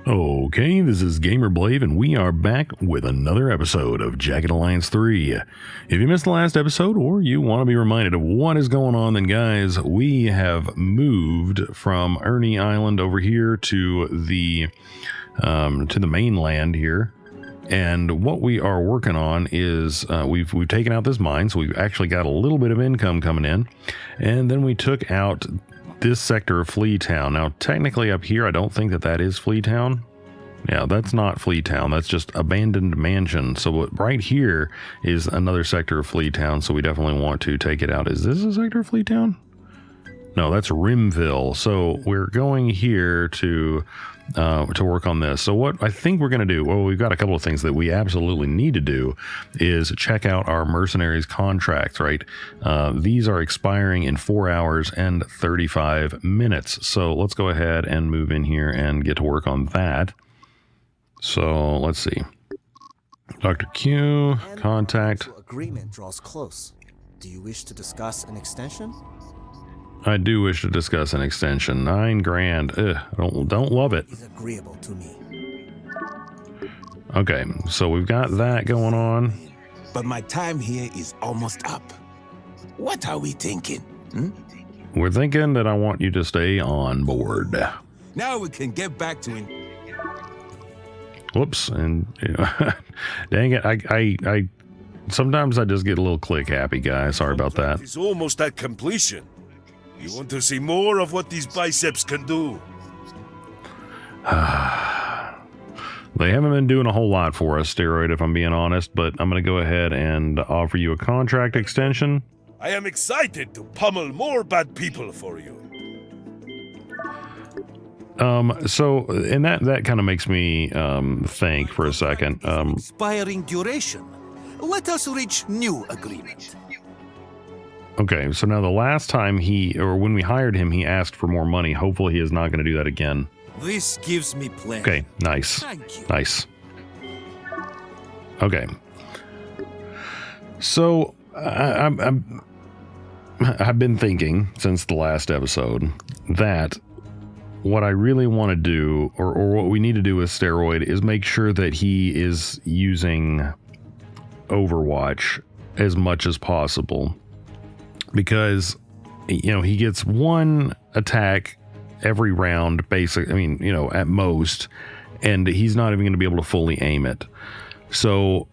Okay, this is Gamer Blave, and we are back with another episode of Jagged Alliance 3. If you missed the last episode, or you want to be reminded of what is going on, then guys, we have moved from Ernie Island over here to the mainland here. And what we are working on is we've taken out this mine, so we've actually got a little bit of income coming in, and then we took out this sector of Fleatown. Now, technically up here, I don't think that is Fleatown. Yeah, that's not Fleatown. That's just abandoned mansion. So what right here is another sector of Fleatown, so we definitely want to take it out. Is this a sector of Fleatown? No, that's Rimville. So we're going here to work on this. So what I think we're going to do, well, we've got a couple of things that we absolutely need to do is check out our mercenaries contracts, right? These are expiring in 4 hours and 35 minutes. So let's go ahead and move in here and get to work on that. So let's see. Dr. Q, contact. Agreement draws close. Do you wish to discuss an extension? I do wish to discuss an extension. $9 grand. Don't love it. Is agreeable to me. Okay, so we've got that going on. But my time here is almost up. What are we thinking? We're thinking that I want you to stay on board. Now we can get back to it. Whoops, and dang it, I sometimes I just get a little click happy, guys. Sorry about that. It's almost at completion. You want to see more of what these biceps can do? They haven't been doing a whole lot for us, Steroid, if I'm being honest, but I'm going to go ahead and offer you a contract extension. I am excited to pummel more bad people for you. So, and that kind of makes me think for a second. Expiring duration. Let us reach new agreement. Okay, so now the last time when we hired him, he asked for more money. Hopefully he is not going to do that again. This gives me pleasure. Okay, nice. Thank you. Nice. Okay. So, I've been thinking since the last episode that what I really want to do, or what we need to do with Steroid, is make sure that he is using Overwatch as much as possible. Because, he gets one attack every round, at most, and he's not even going to be able to fully aim it. So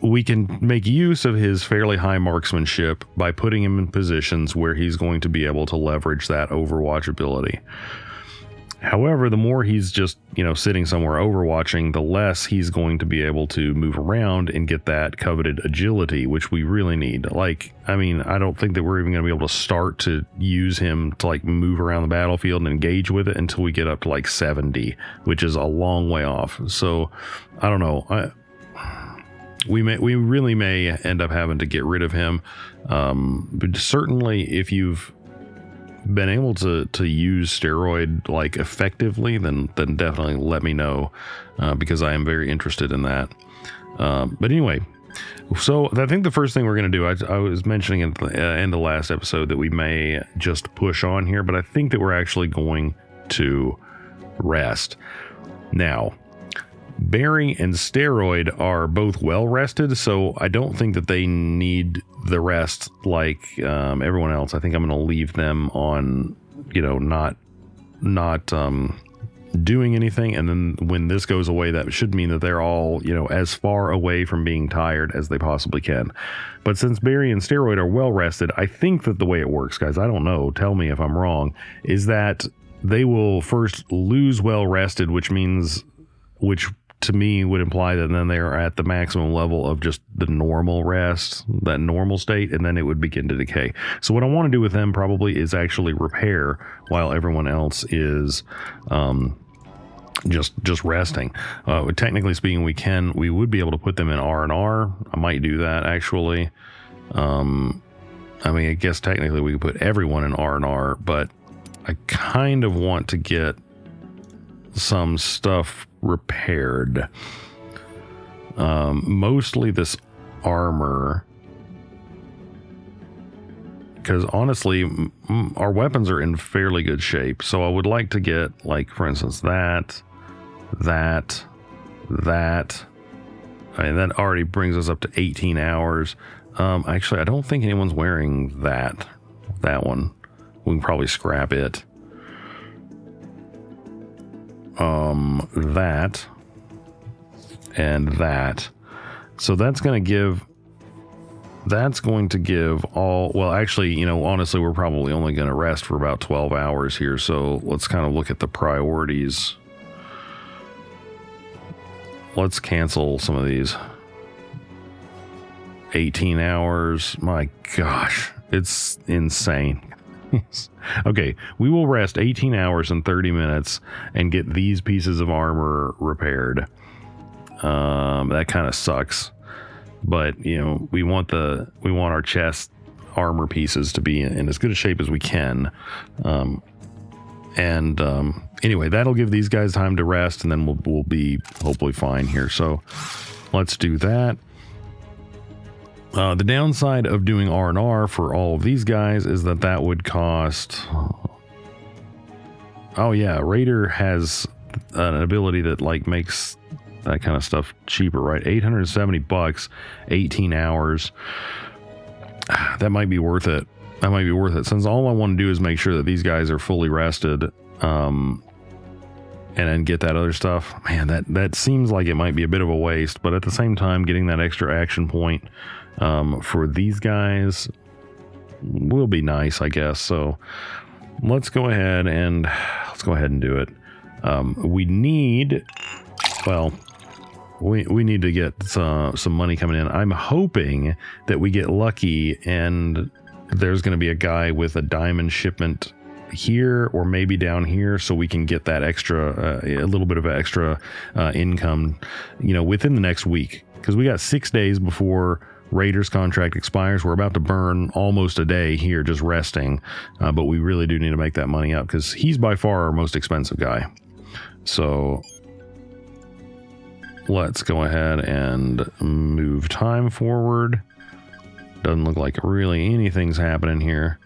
we can make use of his fairly high marksmanship by putting him in positions where he's going to be able to leverage that Overwatch ability. However, the more he's just, sitting somewhere overwatching, the less he's going to be able to move around and get that coveted agility, which we really need. I don't think that we're even going to be able to start to use him to move around the battlefield and engage with it until we get up to 70, which is a long way off. So I don't know. We really may end up having to get rid of him. But certainly if you've been able to use Steroid effectively, then definitely let me know, because I am very interested in that. But anyway, so I think the first thing we're going to do, I was mentioning in the last episode that we may just push on here, but I think that we're actually going to rest. Now, Barry and Steroid are both well rested, so I don't think that they need the rest like everyone else. I think I'm going to leave them on, not doing anything, and then when this goes away, that should mean that they're all, as far away from being tired as they possibly can. But since Barry and Steroid are well rested, I think that the way it works, guys, I don't know, tell me if I'm wrong, is that they will first lose well rested, which to me would imply that then they are at the maximum level of just the normal rest, that normal state, and then it would begin to decay. So what I want to do with them probably is actually repair while everyone else is just resting. Technically speaking, we would be able to put them in R&R. I might do that actually. I guess technically we could put everyone in R&R, but I kind of want to get some stuff repaired. Mostly this armor, because honestly our weapons are in fairly good shape, so I would like to get, for instance, that that. I mean, that already brings us up to 18 hours. Actually, I don't think anyone's wearing that one. We can probably scrap it. That and that. So that's going to give all, well, actually, you know, honestly, we're probably only going to rest for about 12 hours here. So let's kind of look at the priorities. Let's cancel some of these. 18 hours. My gosh, it's insane. Okay, we will rest 18 hours and 30 minutes and get these pieces of armor repaired. That kind of sucks, but you know, we want our chest armor pieces to be in as good a shape as we can. Anyway, that'll give these guys time to rest, and then we'll be hopefully fine here. So let's do that. The downside of doing R&R for all of these guys is that would cost... Oh yeah, Raider has an ability that like makes that kind of stuff cheaper, right? $870, 18 hours. That might be worth it. Since all I want to do is make sure that these guys are fully rested, and then get that other stuff. Man, that seems like it might be a bit of a waste, but at the same time, getting that extra action point for these guys will be nice, I guess. So let's go ahead and do it. We need to get some money coming in. I'm hoping that we get lucky and there's going to be a guy with a diamond shipment here or maybe down here, so we can get that extra a little bit of extra income, you know, within the next week, because we got 6 days before Raider's contract expires. We're about to burn almost a day here just resting, but we really do need to make that money up because he's by far our most expensive guy. So let's go ahead and move time forward. Doesn't look like really anything's happening here.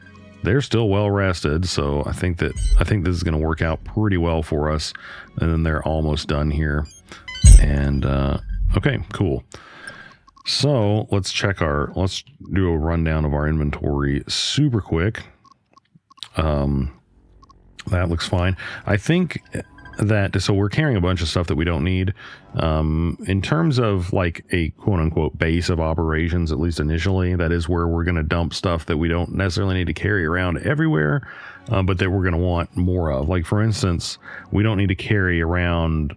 They're still well rested, so I think this is going to work out pretty well for us. And then they're almost done here. And okay, cool. So let's do a rundown of our inventory super quick. That looks fine. I think that, so we're carrying a bunch of stuff that we don't need. In terms of like a quote unquote base of operations, at least initially, that is where we're going to dump stuff that we don't necessarily need to carry around everywhere, but that we're going to want more of. Like for instance, we don't need to carry around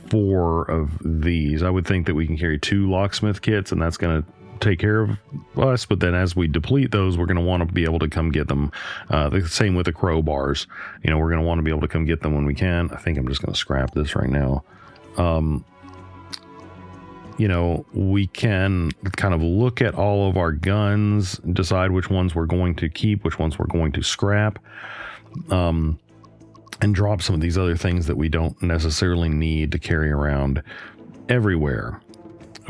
4 of these. I would think that we can carry 2 locksmith kits, and that's going to take care of us. But then as we deplete those, we're going to want to be able to come get them. The same with the crowbars. You know, we're going to want to be able to come get them when we can. I think I'm just going to scrap this right now. You know, we can kind of look at all of our guns, decide which ones we're going to keep, which ones we're going to scrap. And drop some of these other things that we don't necessarily need to carry around everywhere.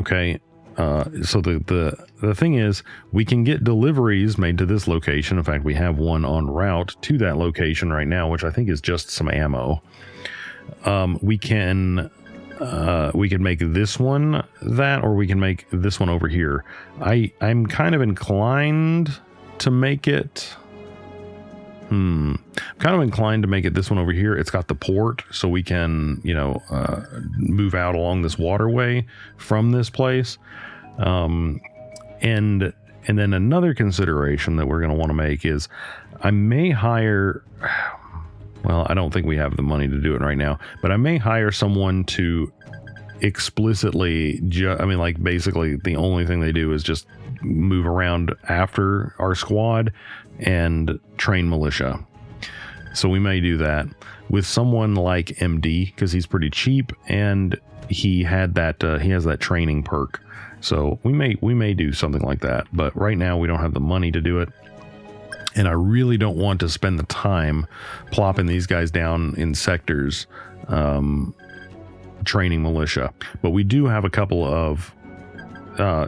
Okay. So the thing is, we can get deliveries made to this location. In fact, we have one en route to that location right now, which I think is just some ammo. We can make this one that, or we can make this one over here. I'm kind of inclined to make it. Kind of inclined to make it this one over here. It's got the port, so we can, you know, move out along this waterway from this place. And then another consideration that we're going to want to make is I may hire, well, I don't think we have the money to do it right now, but I may hire someone to explicitly, like basically the only thing they do is just move around after our squad and train militia. So we may do that with someone like MD because he's pretty cheap and he had that he has that training perk. So we may do something like that, but right now we don't have the money to do it. And I really don't want to spend the time plopping these guys down in sectors training militia. But we do have a couple of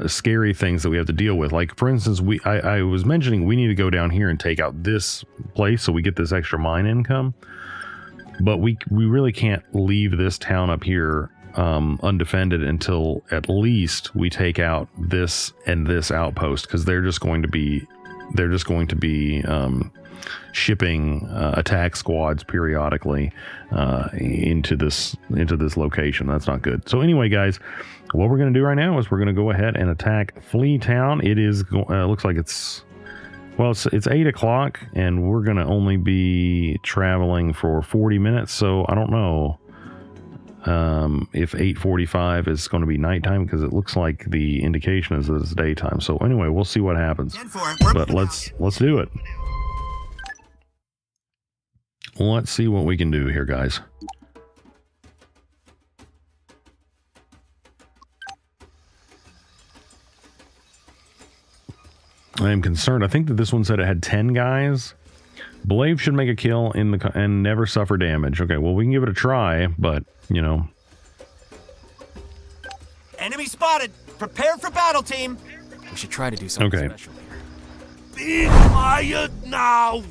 scary things that we have to deal with. Like for instance, I was mentioning we need to go down here and take out this place so we get this extra mine income. But we really can't leave this town up here undefended until at least we take out this and this outpost, because they're just going to be shipping attack squads periodically into this location. That's not good. So anyway, guys, what we're going to do right now is we're going to go ahead and attack Fleatown. It is looks like it's 8 o'clock, and we're going to only be traveling for 40 minutes. So I don't know if 8:45 is going to be nighttime, because it looks like the indication is that it's daytime. So anyway, we'll see what happens. But let's do it. Let's see what we can do here, guys. I am concerned. I think that this one said it had 10 guys. Blade should make a kill and never suffer damage. Okay, well, we can give it a try, but, you know. Enemy spotted. Prepare for battle, team. We should try to do something Okay. special here. Be quiet now!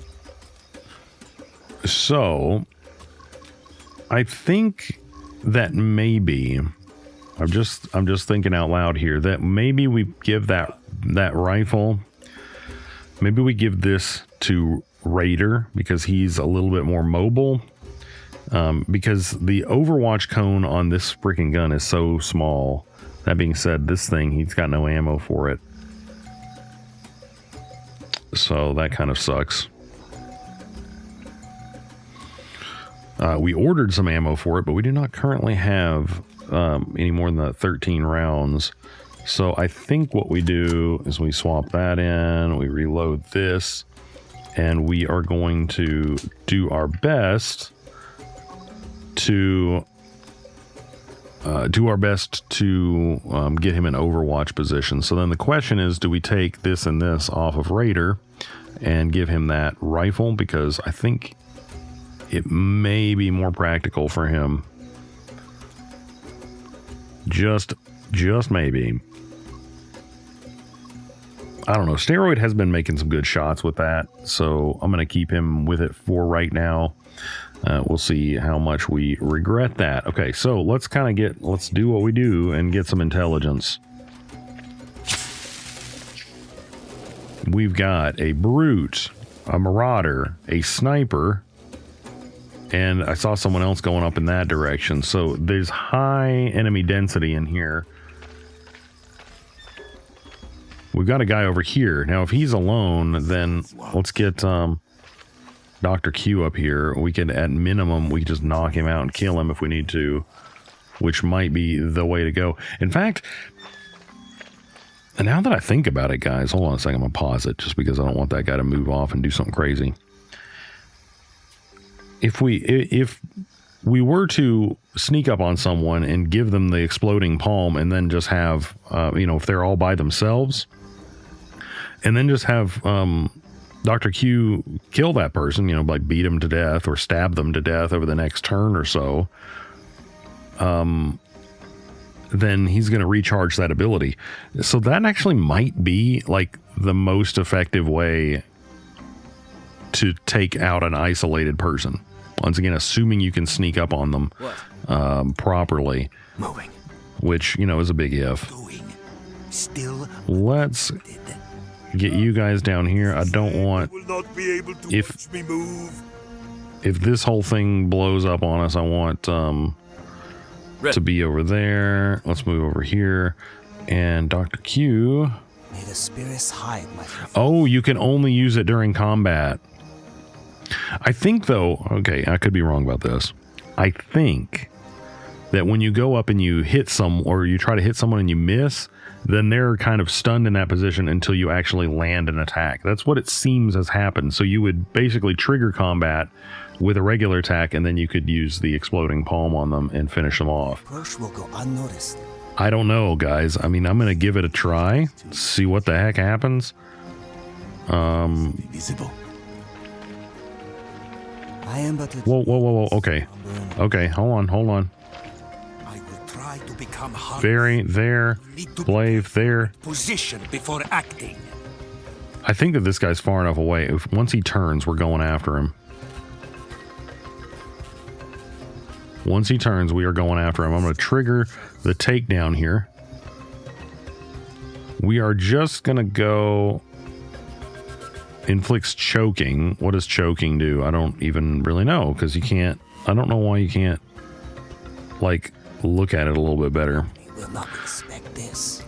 So, I think that maybe, I'm just thinking out loud here, that maybe we give that rifle, maybe we give this to Raider, because he's a little bit more mobile, because the Overwatch cone on this freaking gun is so small. That being said, this thing, he's got no ammo for it, so that kind of sucks. We ordered some ammo for it, but we do not currently have any more than the 13 rounds. So I think what we do is we swap that in, we reload this, and we are going to do our best to get him in Overwatch position. So then the question is, do we take this and this off of Raider and give him that rifle? Because I think it may be more practical for him. Just maybe. I don't know. Steroid has been making some good shots with that, so I'm going to keep him with it for right now. We'll see how much we regret that. Okay, so let's do what we do and get some intelligence. We've got a brute, a marauder, a sniper, and I saw someone else going up in that direction. So there's high enemy density in here. We've got a guy over here. Now, if he's alone, then let's get Dr. Q up here. We could, at minimum, we could just knock him out and kill him if we need to, which might be the way to go. In fact, and now that I think about it, guys, hold on a second. I'm going to pause it just because I don't want that guy to move off and do something crazy. If we were to sneak up on someone and give them the exploding palm, and then just have, if they're all by themselves, and then just have Dr. Q kill that person, like beat him to death or stab them to death over the next turn or so, then he's going to recharge that ability. So that actually might be like the most effective way to take out an isolated person. Once again, assuming you can sneak up on them properly. Moving. Which, is a big if. Going. Still. Let's get you guys down here. I don't want... You will not be able to watch me move. If this whole thing blows up on us, I want to be over there. Let's move over here. And Dr. Q... May the spirits hide, my friend. Oh, you can only use it during combat. I think, though, okay, I could be wrong about this. I think that when you go up and you hit or you try to hit someone and you miss, then they're kind of stunned in that position until you actually land an attack. That's what it seems has happened. So you would basically trigger combat with a regular attack, and then you could use the exploding palm on them and finish them off. Approach will go unnoticed. I don't know, guys. I mean, I'm going to give it a try, see what the heck happens. Visible. I am but a... Whoa. Okay, hold on. I will try to become hard. Very there. Blave there. Position before acting. I think that this guy's far enough away. Once he turns, we're going after him. Once he turns, we are going after him. I'm going to trigger the takedown here. We are just going to go... Inflicts choking. What does choking do? I don't even really know, because you can't... I don't know why you can't, like, look at it a little bit better. You will not expect this.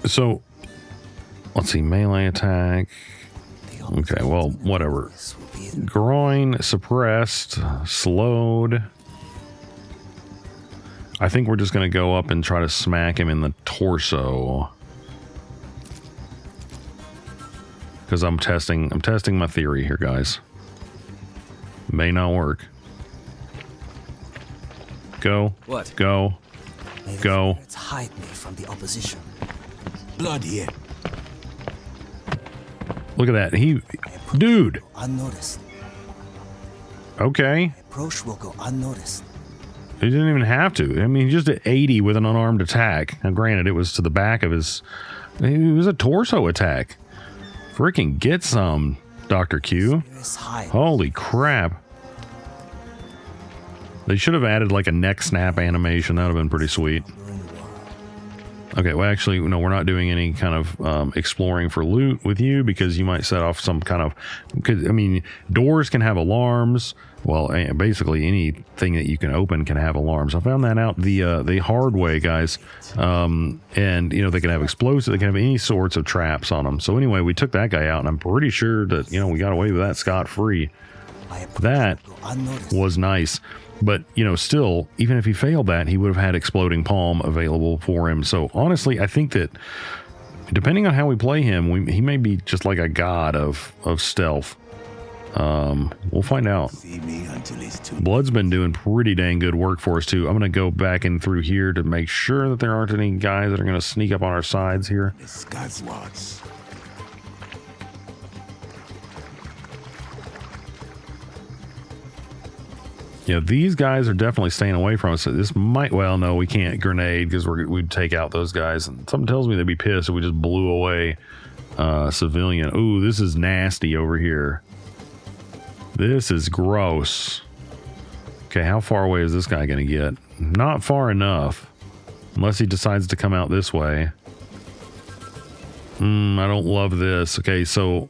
So, let's see, melee attack. Okay, well, whatever. Groin, suppressed, slowed. I think we're just going to go up and try to smack him in the torso. Because I'm testing my theory here, guys. May not work. Go. What? Go. Go. Let's hide me from the opposition. Blood here. Look at that. Dude. Unnoticed. Okay. Approach will go unnoticed. He didn't even have to. I mean, he just did 80 with an unarmed attack. Now, granted, it was to the back of his... It was a torso attack. Freaking get some, Dr. Q. Holy crap. They should have added like a neck snap animation. That would have been pretty sweet. Okay, well, actually, no, we're not doing any kind of exploring for loot with you because you might set off some kind of... I mean, doors can have alarms. Well, basically anything that you can open can have alarms. I found that out the hard way, guys. And, you know, they can have explosives. They can have any sorts of traps on them. So anyway, we took that guy out, and I'm pretty sure that, you know, we got away with that scot-free. That was nice. But, you know, still, even if he failed that, he would have had Exploding Palm available for him. So, honestly, I think that depending on how we play him, he may be just like a god of stealth. We'll find out. Blood's been doing pretty dang good work for us, too. I'm going to go back in through here to make sure that there aren't any guys that are going to sneak up on our sides here. Yeah, these guys are definitely staying away from us. So this might, well, no, we can't grenade because we'd take out those guys. And something tells me they'd be pissed if we just blew away civilian. Ooh, this is nasty over here. This is gross. Okay, how far away is this guy going to get? Not far enough. Unless he decides to come out this way. I don't love this. Okay, so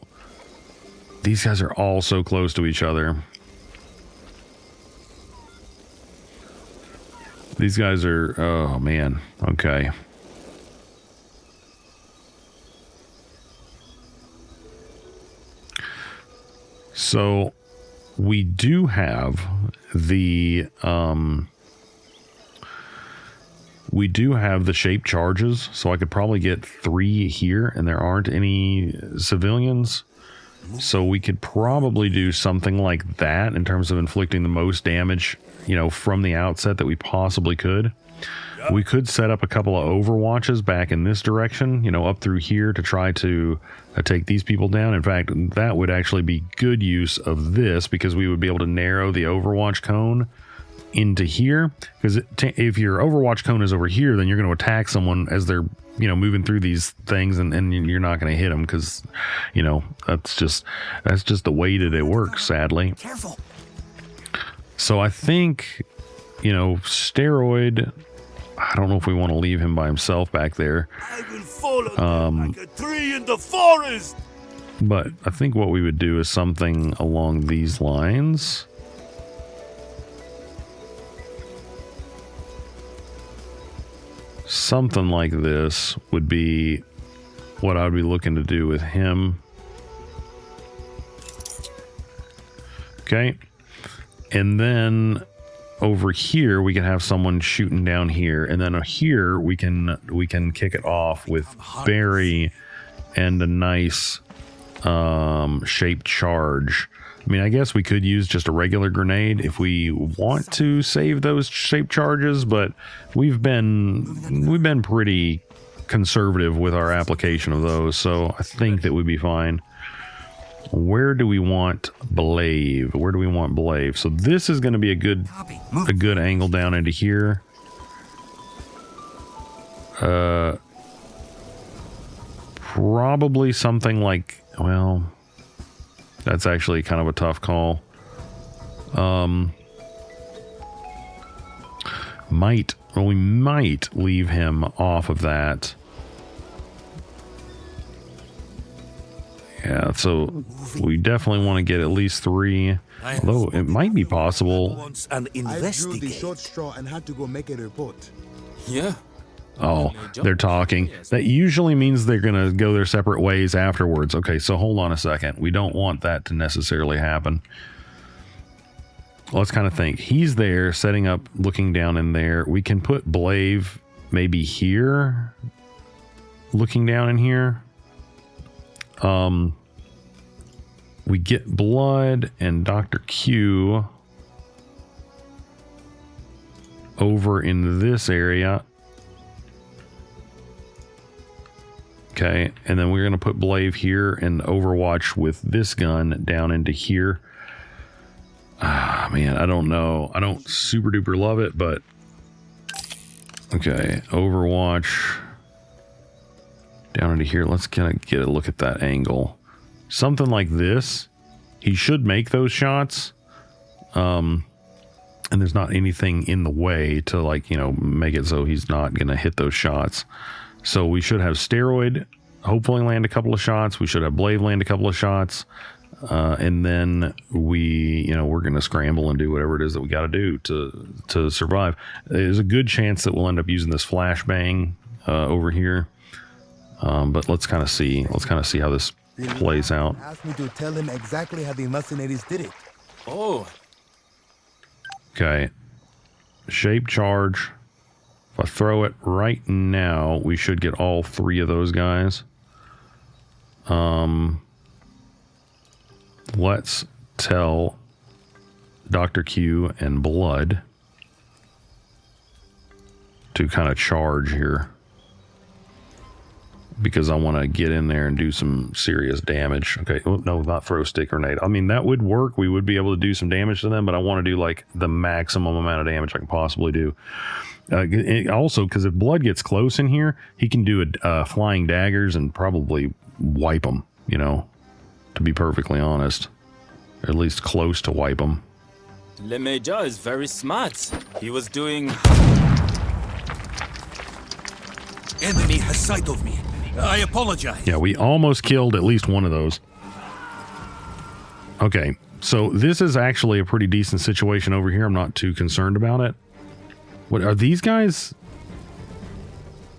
these guys are all so close to each other. These guys are, oh man, okay. So we do have the shape charges, so I could probably get 3 here, and there aren't any civilians. So we could probably do something like that in terms of inflicting the most damage, you know, from the outset that we possibly could. We could set up a couple of overwatches back in this direction, you know, up through here to try to take these people down. In fact, that would actually be good use of this because we would be able to narrow the overwatch cone into here. Because if your overwatch cone is over here, then you're going to attack someone as they're, you know, moving through these things, and you're not going to hit them because, you know, that's just the way that it works, sadly. Careful. So I think, you know, Steroid, I don't know if we want to leave him by himself back there. I will follow them like a tree in the forest. But I think what we would do is something along these lines. Something like this would be what I'd be looking to do with him. Okay. And then over here we can have someone shooting down here, and then here we can kick it off with Barry and a nice shaped charge. I mean, I guess we could use just a regular grenade if we want to save those shaped charges, but we've been pretty conservative with our application of those, so I think that we'd be fine. Where do we want Blave? Where do we want Blave? So this is going to be a good angle down into here. Probably something like, well, That's actually kind of a tough call. We might leave him off of that. Yeah, so we definitely want to get at least 3. Although it might be possible. And I drew the investigate. short straw and had to go make a report. Yeah. Oh, they're talking. That usually means they're going to go their separate ways afterwards. Okay, so hold on a second. We don't want that to necessarily happen. Let's kind of think. He's there, setting up, looking down in there. We can put Blave maybe here, looking down in here. We get Blood and Dr. Q over in this area. Okay, and then we're going to put Blave here and Overwatch with this gun down into here. Ah, man, I don't know. I don't super duper love it, but... Okay, Overwatch down into here. Let's kind of get a look at that angle. Something like this. He should make those shots. And there's not anything in the way to, like, you know, make it so he's not going to hit those shots. So we should have Steroid hopefully land a couple of shots. We should have Blade land a couple of shots. And then we're going to scramble and do whatever it is that we got to do to survive. There's a good chance that we'll end up using this flashbang over here. But let's kind of see. Let's kind of see how this plays out. Asked me to tell him exactly how the mercenaries did it. Oh. Okay. Shape charge. If I throw it right now, we should get all 3 of those guys. Let's tell Dr. Q and Blood to kind of charge here, because I want to get in there and do some serious damage. Okay, oh, no, not throw stick grenade. I mean, that would work. We would be able to do some damage to them, but I want to do like the maximum amount of damage I can possibly do. Also, because if Blood gets close in here, he can do flying daggers and probably wipe them, you know, to be perfectly honest. Or at least close to wipe them. Le Major is very smart. He was doing... Enemy has sight of me. I apologize. Yeah, we almost killed at least one of those. Okay, so this is actually a pretty decent situation over here. I'm not too concerned about it. What are these guys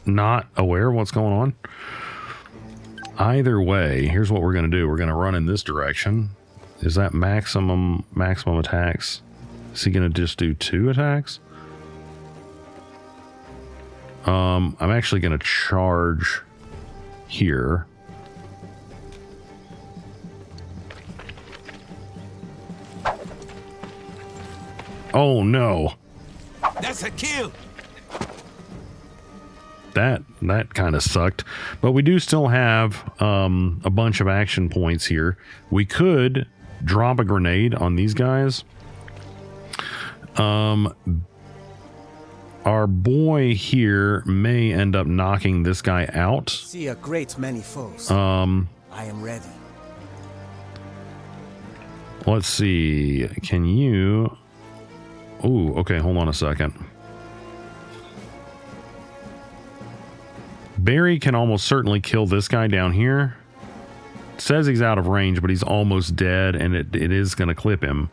not aware of what's going on? Either way, here's what we're going to do. We're going to run in this direction. Is that maximum attacks? Is he going to just do 2 attacks? I'm actually going to charge here. Oh no. That's a kill. That kind of sucked, but we do still have a bunch of action points here. We could drop a grenade on these guys. Our boy here may end up knocking this guy out. See a great many foes. I am ready. Let's see. Can you... Ooh, okay, hold on a second. Barry can almost certainly kill this guy down here. It says he's out of range, but he's almost dead, and it is going to clip him.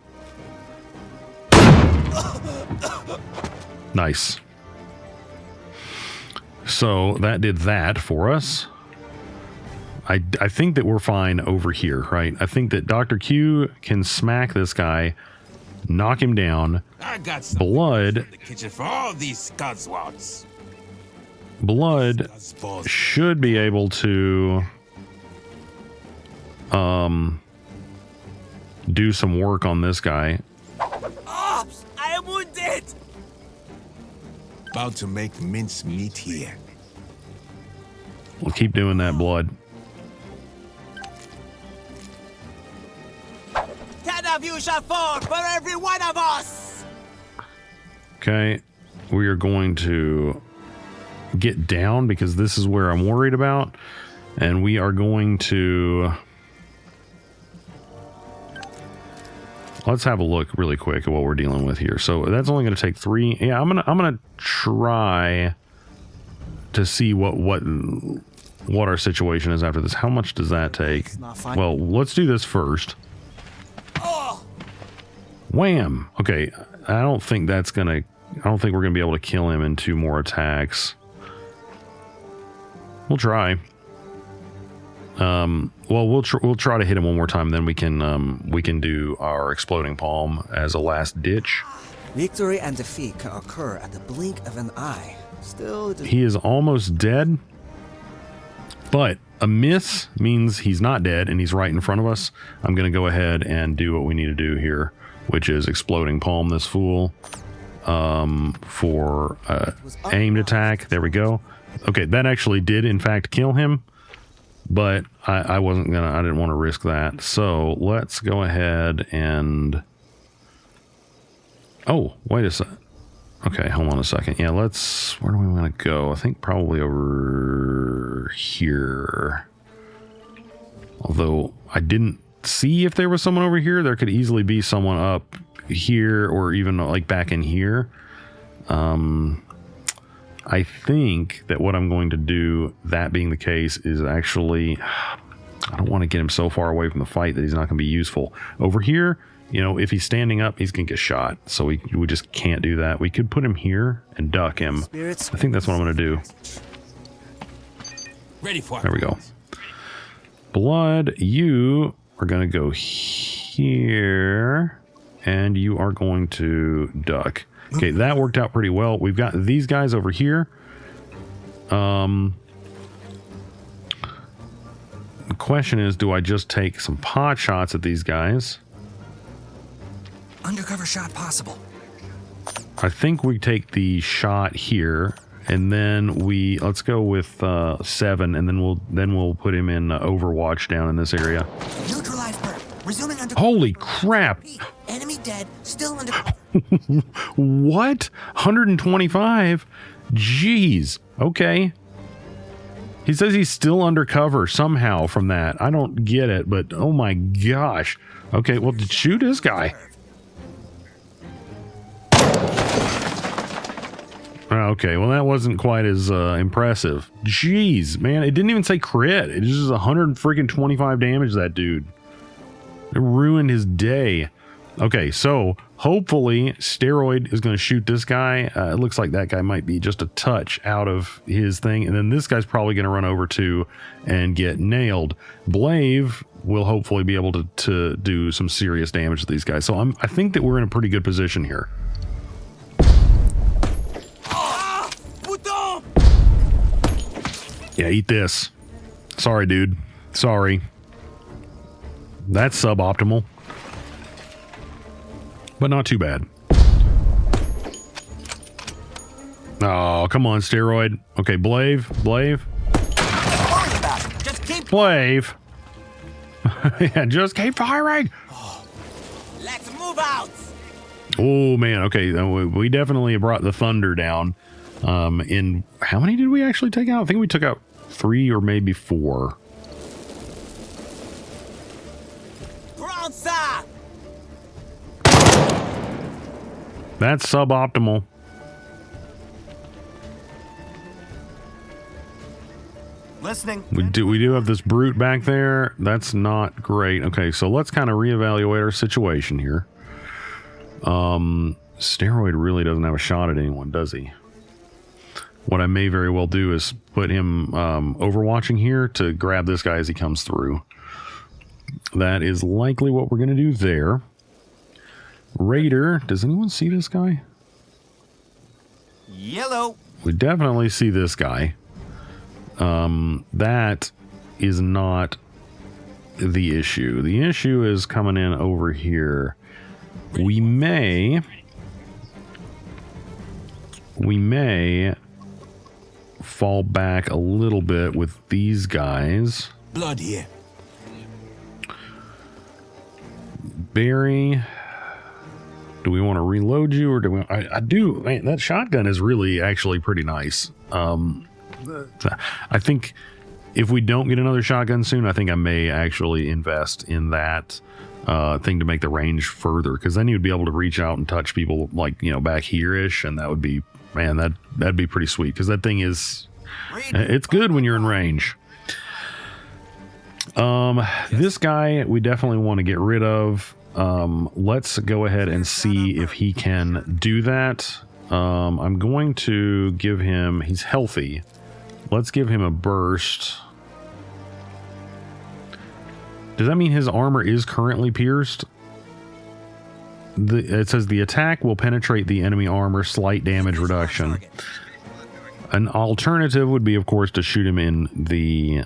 Nice. So that did that for us. I think that we're fine over here, right? I think that Dr. Q can smack this guy, knock him down. I got some Blood. in the kitchen for all these gunswots. Blood should be able to do some work on this guy. Ops! I am wounded! About to make mince meat here. We'll keep doing that, Blood. 10 of you shall fall for every one of us! Okay, we are going to get down because this is where I'm worried about, and we are going to let's have a look really quick at what we're dealing with here. So that's only going to take 3. Yeah, I'm gonna try to see what our situation is after this. How much does that take? It's not fine. Well, let's do this first. Wham. Okay, I don't think we're gonna be able to kill him in 2 more attacks. We'll try. Well, we'll try to hit him one more time, then we can do our exploding palm as a last ditch. Victory and defeat can occur at the blink of an eye. Still, it is He is almost dead, but a miss means he's not dead and he's right in front of us. I'm gonna go ahead and do what we need to do here, which is exploding palm this fool for aimed attack. There we go. Okay, that actually did in fact kill him, but I didn't want to risk that. So let's go ahead and, oh, wait a sec. Okay, hold on a second. Yeah, where do we want to go? I think probably over here. Although I didn't see if there was someone over here. There could easily be someone up here or even like back in here. I think that what I'm going to do, that being the case, is actually, I don't want to get him so far away from the fight that he's not going to be useful. Over here, you know, if he's standing up, he's going to get shot. So we just can't do that. We could put him here and duck him. spirits. I think that's what I'm going to do. Ready for There we go. Blood, you are going to go here, and you are going to duck. Okay, that worked out pretty well. We've got these guys over here. The question is, do I just take some pot shots at these guys? Undercover shot possible. I think we take the shot here, and then let's go with 7, and then we'll put him in Overwatch down in this area. Neutralized bird. Resuming under. Holy crap! Enemy dead. Still under. What? 125? Jeez. Okay. He says he's still undercover somehow from that. I don't get it, but oh my gosh. Okay, well, shoot this guy. Okay, well, that wasn't quite as impressive. Jeez, man, it didn't even say crit. It just 125 damage to that dude. It ruined his day. Okay, so hopefully Steroid is going to shoot this guy. It looks like that guy might be just a touch out of his thing. And then this guy's probably going to run over too and get nailed. Blave will hopefully be able to do some serious damage to these guys. So I think that we're in a pretty good position here. Yeah, eat this. Sorry, dude. Sorry. That's suboptimal. But not too bad. Oh, come on, Steroid. Okay, Blave. Just keep. Blave. Yeah, just keep firing. Let's move out. Oh, man. Okay, we definitely brought the thunder down. In how many did we actually take out? I think we took out 3 or maybe 4. Bronze. That's suboptimal. Listening. We do have this brute back there. That's not great. Okay, so let's kind of reevaluate our situation here. Steroid really doesn't have a shot at anyone, does he? What I may very well do is put him overwatching here to grab this guy as he comes through. That is likely what we're going to do there. Raider, does anyone see this guy? Yellow. We definitely see this guy. That is not the issue. The issue is coming in over here. We may fall back a little bit with these guys. Blood here. Barry, do we want to reload you, or do we? I do. Man, that shotgun is really actually pretty nice. I think if we don't get another shotgun soon, I think I may actually invest in that thing to make the range further, because then you'd be able to reach out and touch people like, you know, back here-ish, and that would be, man, that'd be pretty sweet, because that thing is, it's good when you're in range. This guy we definitely want to get rid of. Let's go ahead and see if he can do that. I'm going to give him, he's healthy. Let's give him a burst. Does that mean his armor is currently pierced? It says the attack will penetrate the enemy armor, slight damage reduction. An alternative would be, of course, to shoot him in the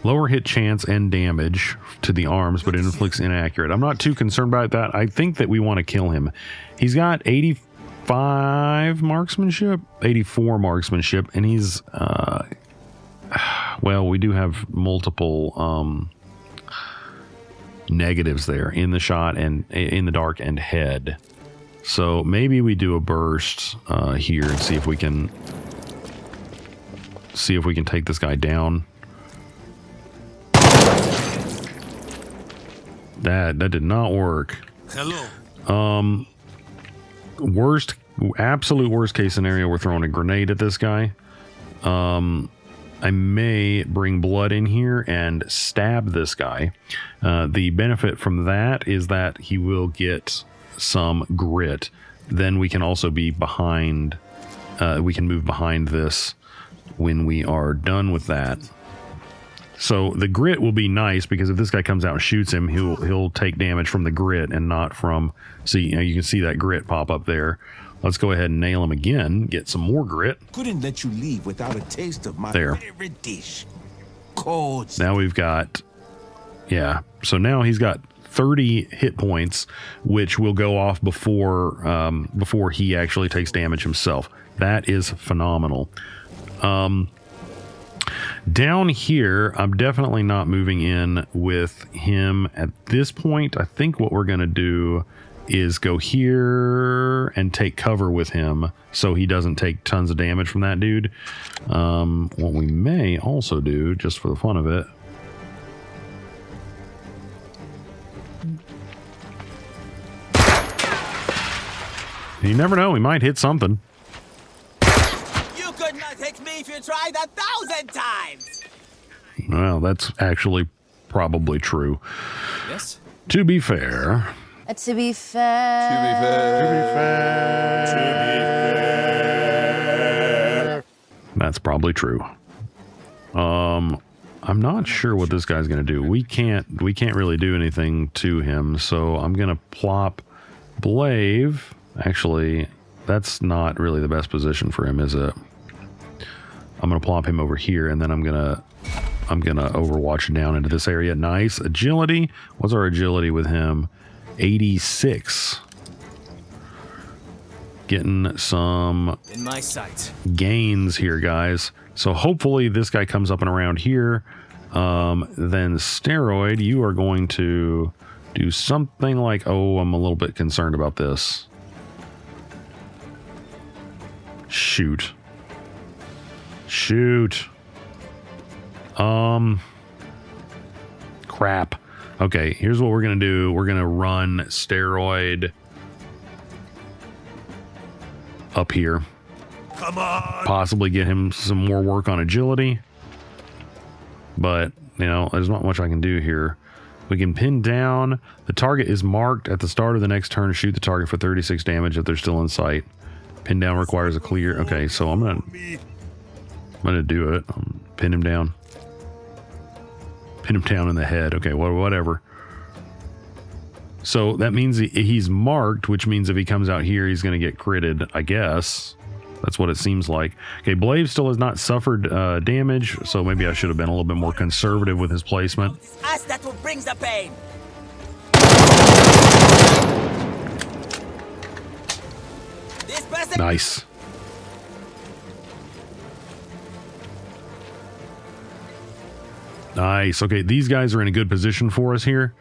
lower hit chance and damage to the arms, but it inflicts inaccurate. I'm not too concerned about that. I think that we want to kill him. He's got 85 marksmanship, 84 marksmanship, and he's well, we do have multiple negatives there in the shot and in the dark and head. So maybe we do a burst here and see if we can take this guy down. That did not work. Hello. Absolute worst case scenario, we're throwing a grenade at this guy. I may bring blood in here and stab this guy. The benefit from that is that he will get some grit. Then we can also be behind, we can move behind this when we are done with that. So the grit will be nice, because if this guy comes out and shoots him, he'll take damage from the grit and not from, see, you know, you can see that grit pop up there. Let's go ahead and nail him again, get some more grit. Couldn't let you leave without a taste of my There. favorite dish. Cold. Now we've got, yeah, so now he's got 30 hit points, which will go off before he actually takes damage himself. That is phenomenal. Down here, I'm definitely not moving in with him at this point. I think what we're going to do is go here and take cover with him so he doesn't take tons of damage from that dude. What we may also do, just for the fun of it, you never know, we might hit something. You could not hit me if you tried 1,000 times! Well, that's actually probably true. Yes? To be fair. To be fair. That's probably true. I'm not sure what this guy's going to do. We can't really do anything to him, so I'm going to plop Blaive. Actually, that's not really the best position for him, is it? I'm going to plop him over here, and then I'm going to overwatch down into this area. Nice. Agility. What's our agility with him? 86. Getting some In my sight. gains here, guys. So hopefully this guy comes up and around here. Then Steroid, you are going to do something like, oh, I'm a little bit concerned about this. Shoot. Crap. Okay, here's what we're gonna do. We're gonna run Steroid up here. Come on! Possibly get him some more work on agility. But, you know, there's not much I can do here. We can pin down. The target is marked at the start of the next turn. Shoot the target for 36 damage if they're still in sight. Pin down requires a clear. Okay, so I'm gonna do it. Pin him down. Pin him down in the head. Okay, whatever. So that means he's marked, which means if he comes out here, he's going to get critted, I guess. That's what it seems like. Okay, Blaive still has not suffered damage, so maybe I should have been a little bit more conservative with his placement. It's us that will bring the pain! This person... Nice. Nice. Okay, these guys are in a good position for us here.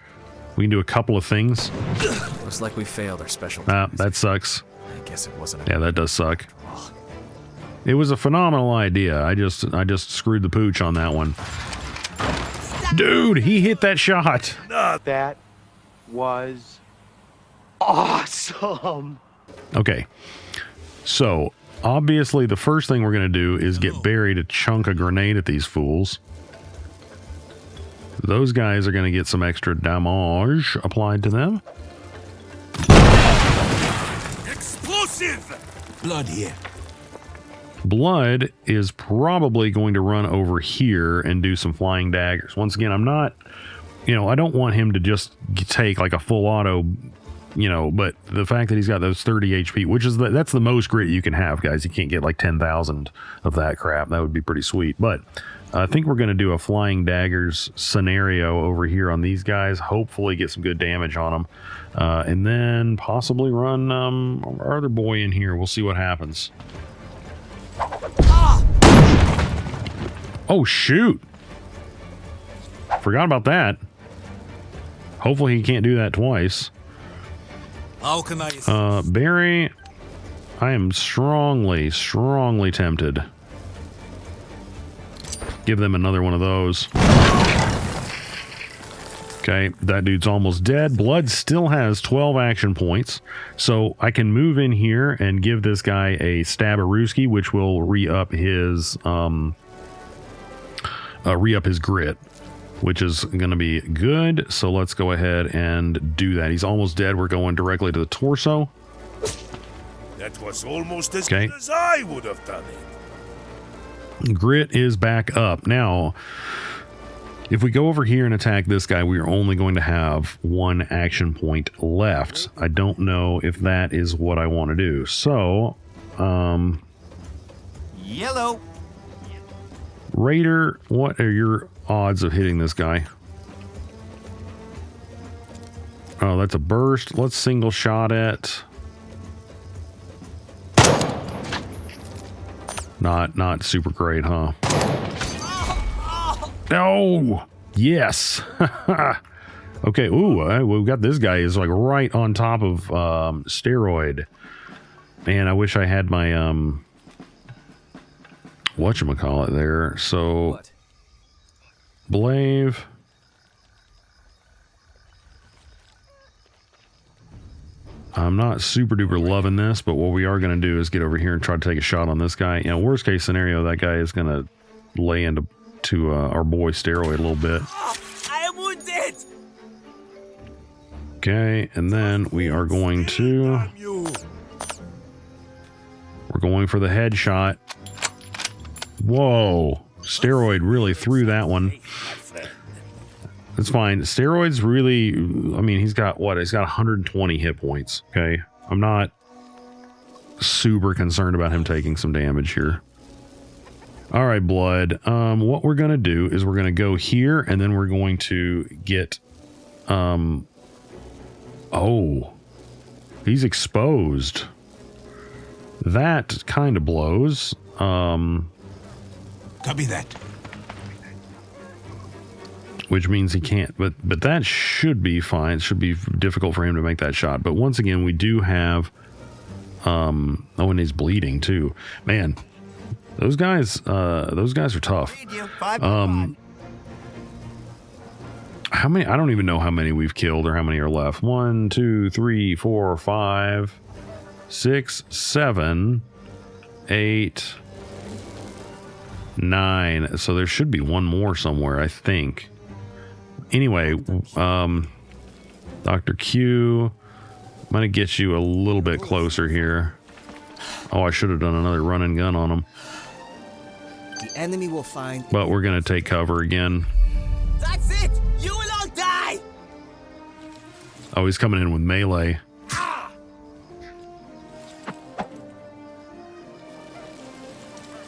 We can do a couple of things. Looks like we failed our special. That sucks. I guess it wasn't. Yeah, that does suck. It was a phenomenal idea. I just screwed the pooch on that one. Dude, he hit that shot. That was awesome. Okay. So, obviously, the first thing we're going to do is get Barry to chunk a grenade at these fools. Those guys are going to get some extra damage applied to them. Explosive! Blood here. Blood is probably going to run over here and do some flying daggers. Once again, I'm not, I don't want him to just take like a full auto, but the fact that he's got those 30 HP, which is that's the most grit you can have, guys. You can't get like 10,000 of that crap. That would be pretty sweet. But I think we're going to do a flying daggers scenario over here on these guys. Hopefully get some good damage on them. And then possibly run our other boy in here. We'll see what happens. Oh, shoot. Forgot about that. Hopefully he can't do that twice. How can I... Barry, I am strongly tempted. Give them another one of those. Okay, that dude's almost dead. Blood still has 12 action points. So I can move in here and give this guy a Stabberooski, which will re-up his grit, which is going to be good. So let's go ahead and do that. He's almost dead. We're going directly to the torso. That was almost as good as I would have done it. Grit is back up. Now, if we go over here and attack this guy, we are only going to have one action point left. I don't know if that is what I want to do. So, Yellow. Raider, what are your odds of hitting this guy? Oh, that's a burst. Let's single shot it. Not super great, huh? Oh, yes. Okay, ooh, we've got this guy is like right on top of steroid. Man, I wish I had my whatchamacallit there. So What? Blave. I'm not super duper loving this, but what we are going to do is get over here and try to take a shot on this guy. Worst case scenario, that guy is going to lay into our boy Steroid a little bit. I am wounded. Okay, and then we are going to... We're going for the headshot. Whoa. Steroid really threw that one. That's fine. Steroid's really... I mean, he's got what? He's got 120 hit points. Okay. I'm not super concerned about him taking some damage here. All right, Blood. What we're going to do is we're going to go here, and then we're going to get... Oh. He's exposed. That kind of blows. Copy that. Which means he can't, but that should be fine. It should be difficult for him to make that shot. But once again, we do have, oh, and he's bleeding too. Man, those guys are tough. How many? I don't even know how many we've killed or how many are left. 1, 2, 3, 4, 5, 6, 7, 8, 9. So there should be one more somewhere, I think. Anyway, Dr. Q, I'm going to get you a little bit closer here. Oh, I should have done another run and gun on him. The enemy will find... But we're going to take cover again. That's it. You will all die. Oh, he's coming in with melee.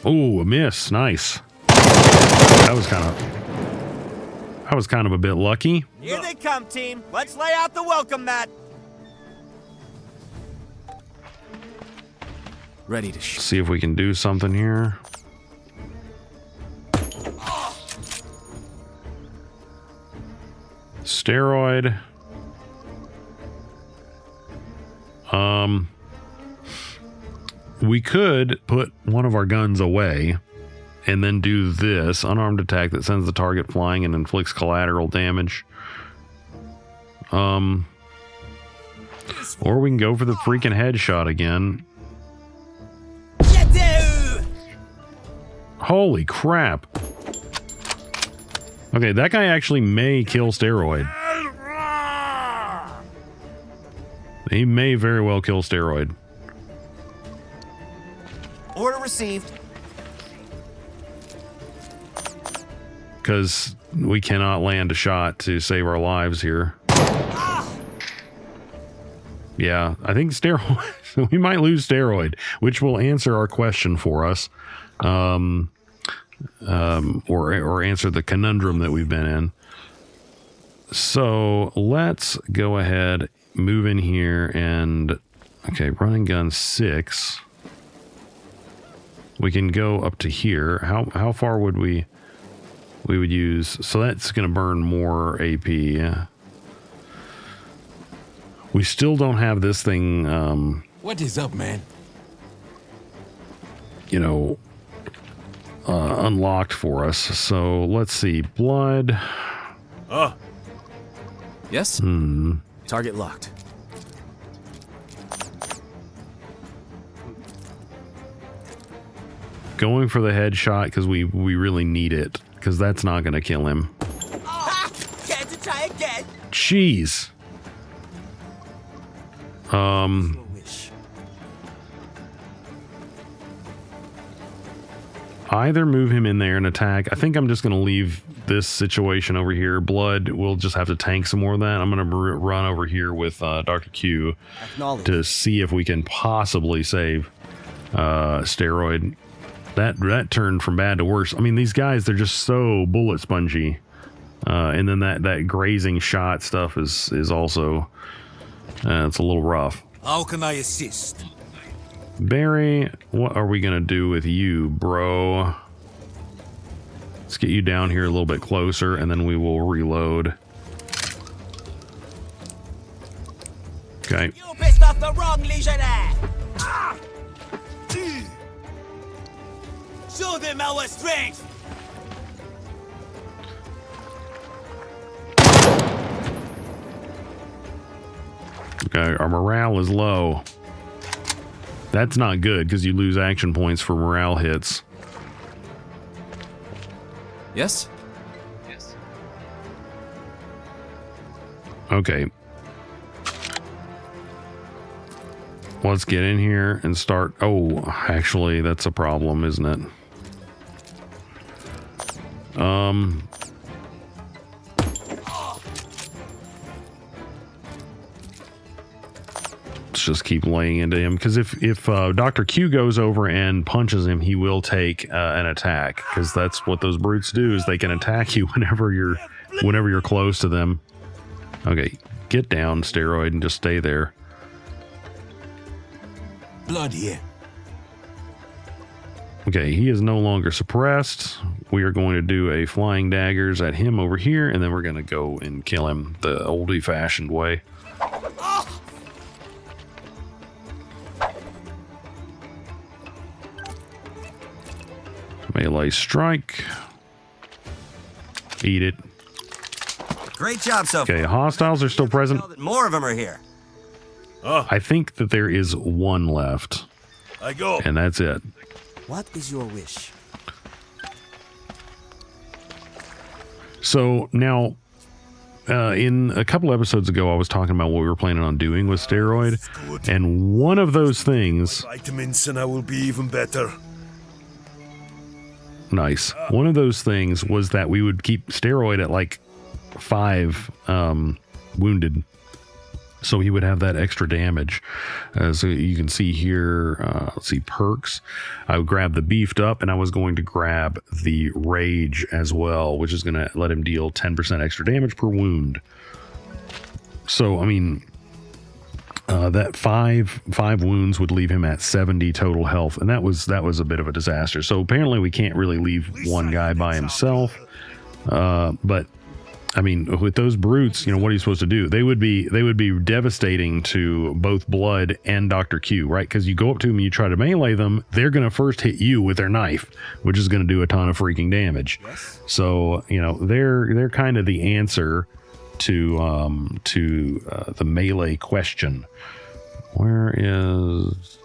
Oh, a miss. Nice. That was kind of a bit lucky. Here they come, team. Let's lay out the welcome mat. Ready to shoot. See if we can do something here. Steroid. We could put one of our guns away and then do this unarmed attack that sends the target flying and inflicts collateral damage. Or we can go for the freaking headshot again. Holy crap. Okay, that guy actually may kill Steroid. He may very well kill Steroid. Order received. Because we cannot land a shot to save our lives here. Yeah, I think Steroid... we might lose Steroid, which will answer our question for us. Or answer the conundrum that we've been in. So let's go ahead, move in here, and... Okay, running gun 6... We can go up to here. How far would we would use? So that's going to burn more AP. We still don't have this thing. What is up, man? You know, unlocked for us. So let's see. Blood. Yes. Target locked. Going for the headshot because we really need it, because that's not going to kill him. Care to try again? Jeez. Either move him in there and attack. I think I'm just going to leave this situation over here. Blood, we'll just have to tank some more of that. I'm going to run over here with Dr. Q to see if we can possibly save Steroid. That turned from bad to worse. I mean, these guys, they're just so bullet spongy. And then that grazing shot stuff is also, it's a little rough. How can I assist? Barry, what are we going to do with you, bro? Let's get you down here a little bit closer, and then we will reload. Okay. You pissed off the wrong legionnaire! Show them our strength! Okay, our morale is low. That's not good, because you lose action points for morale hits. Yes? Okay. Let's get in here and start... Oh, actually, that's a problem, isn't it? Let's just keep laying into him, because if Dr. Q goes over and punches him, he will take an attack, because that's what those brutes do, is they can attack you whenever you're close to them. Okay, get down, Steroid, and just stay there. Blood here. Okay, he is no longer suppressed. We are going to do a flying daggers at him over here, and then we're going to go and kill him the oldie-fashioned way. Melee strike. Eat it. Great job so far. Okay, hostiles are still present. More of them are here. I think that there is one left. I go. And that's it. What is your wish? So now, in a couple episodes ago, I was talking about what we were planning on doing with Steroid. And one of those things... Vitamins and I will be even better. Nice. One of those things was that we would keep Steroid at like 5 wounded. So he would have that extra damage. So you can see here, let's see, perks. I would grab the beefed up, and I was going to grab the rage as well, which is going to let him deal 10% extra damage per wound. So, I mean, that five wounds would leave him at 70 total health, and that was a bit of a disaster. So apparently we can't really leave one guy by himself, but I mean, with those brutes, you know, what are you supposed to do? They would be devastating to both Blood and Dr. Q, right? Because you go up to them and you try to melee them, they're going to first hit you with their knife, which is going to do a ton of freaking damage. Yes? So, you know, they're kind of the answer to the melee question. Where is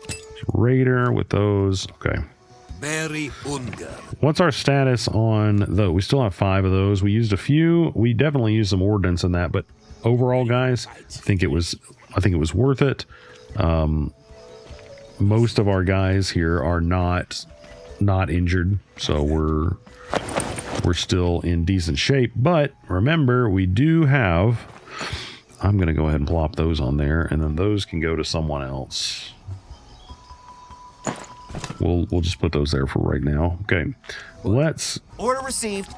Raider with those? Okay. Very Unger. What's our status on those? We still have 5 of those. We used a few. We definitely used some ordnance in that, but overall, guys, I think it was worth it. Most of our guys here are not injured, so we're still in decent shape. But remember, we do have. I'm gonna go ahead and plop those on there, and then those can go to someone else. We'll just put those there for right now. Okay, let's Order received.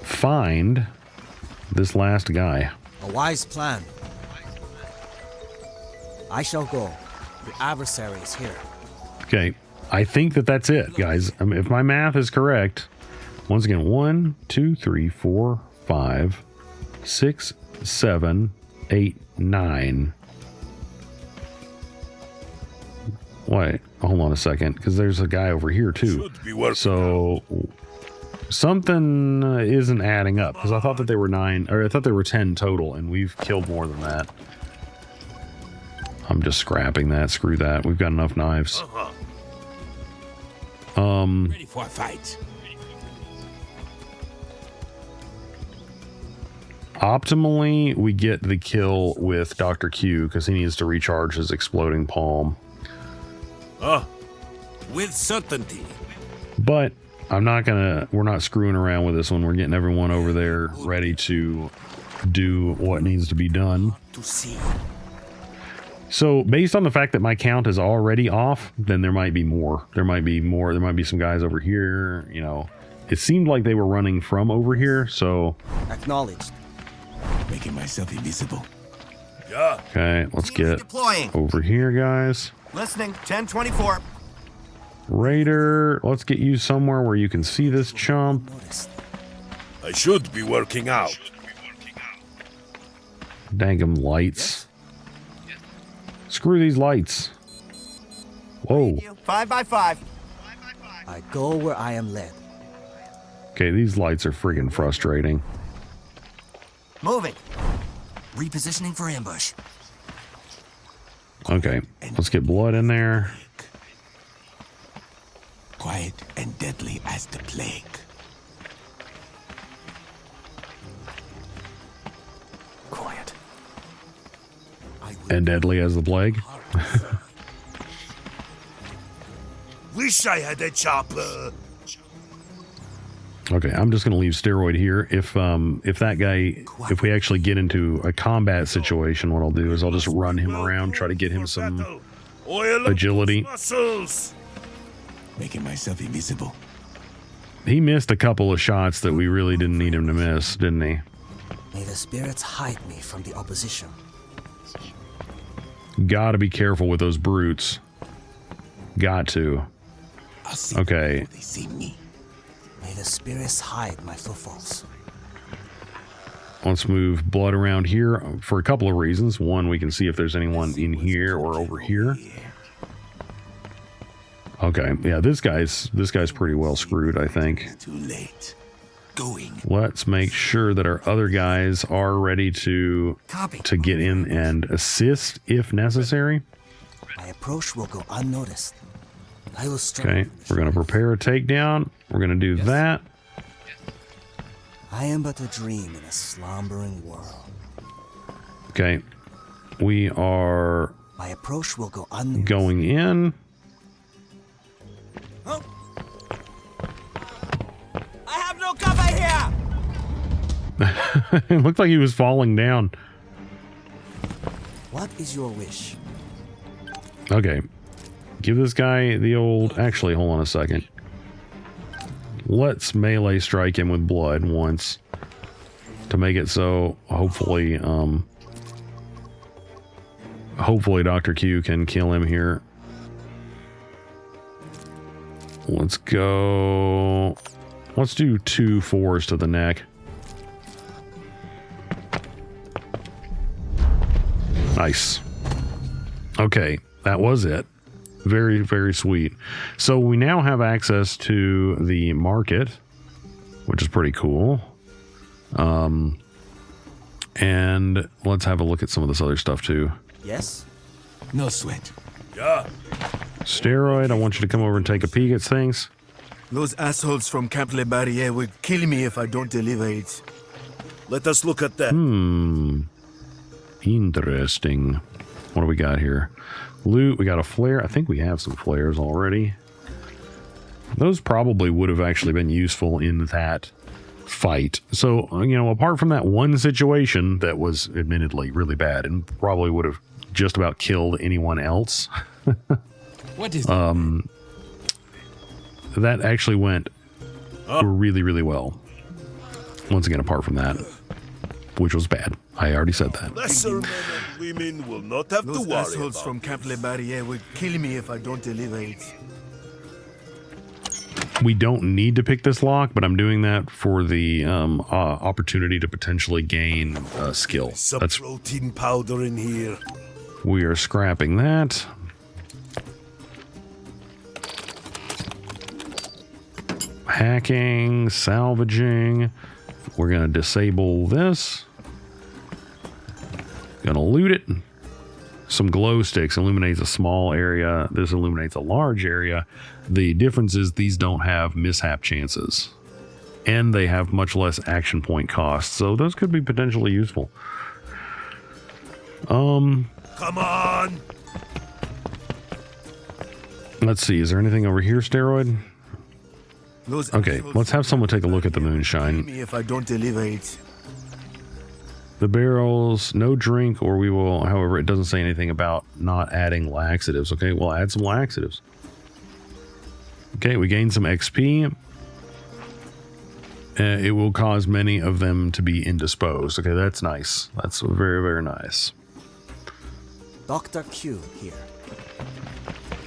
find this last guy. A wise plan. I shall go. The adversary is here. Okay, I think that's it, guys. I mean, if my math is correct, once again, 1, 2, 3, 4, 5, 6, 7, 8, 9. Wait, hold on a second, because there's a guy over here too. So something isn't adding up, because I thought that they were 9, or I thought there were 10 total, and we've killed more than that. I'm just scrapping that. Screw that. We've got enough knives. Ready for a fight. Optimally, we get the kill with Dr. Q because he needs to recharge his exploding palm. With certainty. But we're not screwing around with this one. We're getting everyone over there ready to do what needs to be done. To see. So based on the fact that my count is already off, then there might be more. There might be some guys over here, you know. It seemed like they were running from over here, so. Acknowledged. Making myself invisible. Yeah. Okay, let's get over here, guys. Listening. 1024. Raider, let's get you somewhere where you can see this chump. Noticed. I should be working out. Dangum lights. Screw these lights. Whoa. 5 by 5. I go where I am led. Okay, these lights are friggin' frustrating. Moving. Repositioning for ambush. Okay, let's get Blood in there. Quiet and deadly as the plague. Quiet. And deadly as the plague. Wish I had a chopper. Okay, I'm just gonna leave Steroid here. If that guy, if we actually get into a combat situation, what I'll do is I'll just run him around, try to get him some agility. Muscles. Making myself invisible. He missed a couple of shots that we really didn't need him to miss, didn't he? May the spirits hide me from the opposition. Gotta be careful with those brutes. Got to. I'll see Okay. they see me. May the spirits hide my footfalls. Let's move Blood around here for a couple of reasons. One, we can see if there's anyone in here or over here. Okay, yeah, this guy's pretty well screwed, I think. Too late. Going. Let's make sure that our other guys are ready to get in and assist if necessary. My approach will go unnoticed. I will strike. Okay, we're going to prepare a takedown. We're going to do that. I am but a dream in a slumbering world. Okay, we are My approach will go unnoticed. going in. I have no cover here. It looked like he was falling down. What is your wish? Okay. Give this guy the old... Actually, hold on a second. Let's melee strike him with Blood once. To make it so, hopefully, hopefully Dr. Q can kill him here. Let's go... Let's do 2 4s to the neck. Nice. Okay, that was it. Very, very sweet. So we now have access to the market, which is pretty cool. And let's have a look at some of this other stuff too. Yes? No sweat. Yeah. Steroid, I want you to come over and take a peek at things. Those assholes from Camp Le Barrier will kill me if I don't deliver it. Let us look at that. Interesting. What do we got here? Loot, we got a flare. I think we have some flares already. Those probably would have actually been useful in that fight. So, you know, apart from that one situation that was admittedly really bad and probably would have just about killed anyone else. What is That actually went really, really well. Once again, apart from that, which was bad. I already said that. Lesser men and women will not have to Those worry assholes about from Camp Le Barrier will kill me if I don't deliver it. We don't need to pick this lock, but I'm doing that for the opportunity to potentially gain skill. some That's protein powder in here. we are scrapping that. Hacking, salvaging. We're gonna disable this. Gonna loot it. Some glow sticks illuminates a small area. This illuminates a large area. The difference is these don't have mishap chances. And they have much less action point cost. So those could be potentially useful. Come on. Let's see. Is there anything over here, Steroid? Those Okay, assholes let's from have someone Camp take a Le look at the Barrier will moonshine. kill me if I don't deliver it. The barrels, no drink, or we will, however, it doesn't say anything about not adding laxatives. Okay, we'll add some laxatives. Okay, we gain some XP. It will cause many of them to be indisposed. Okay, that's nice. That's very, very nice. Dr. Q here.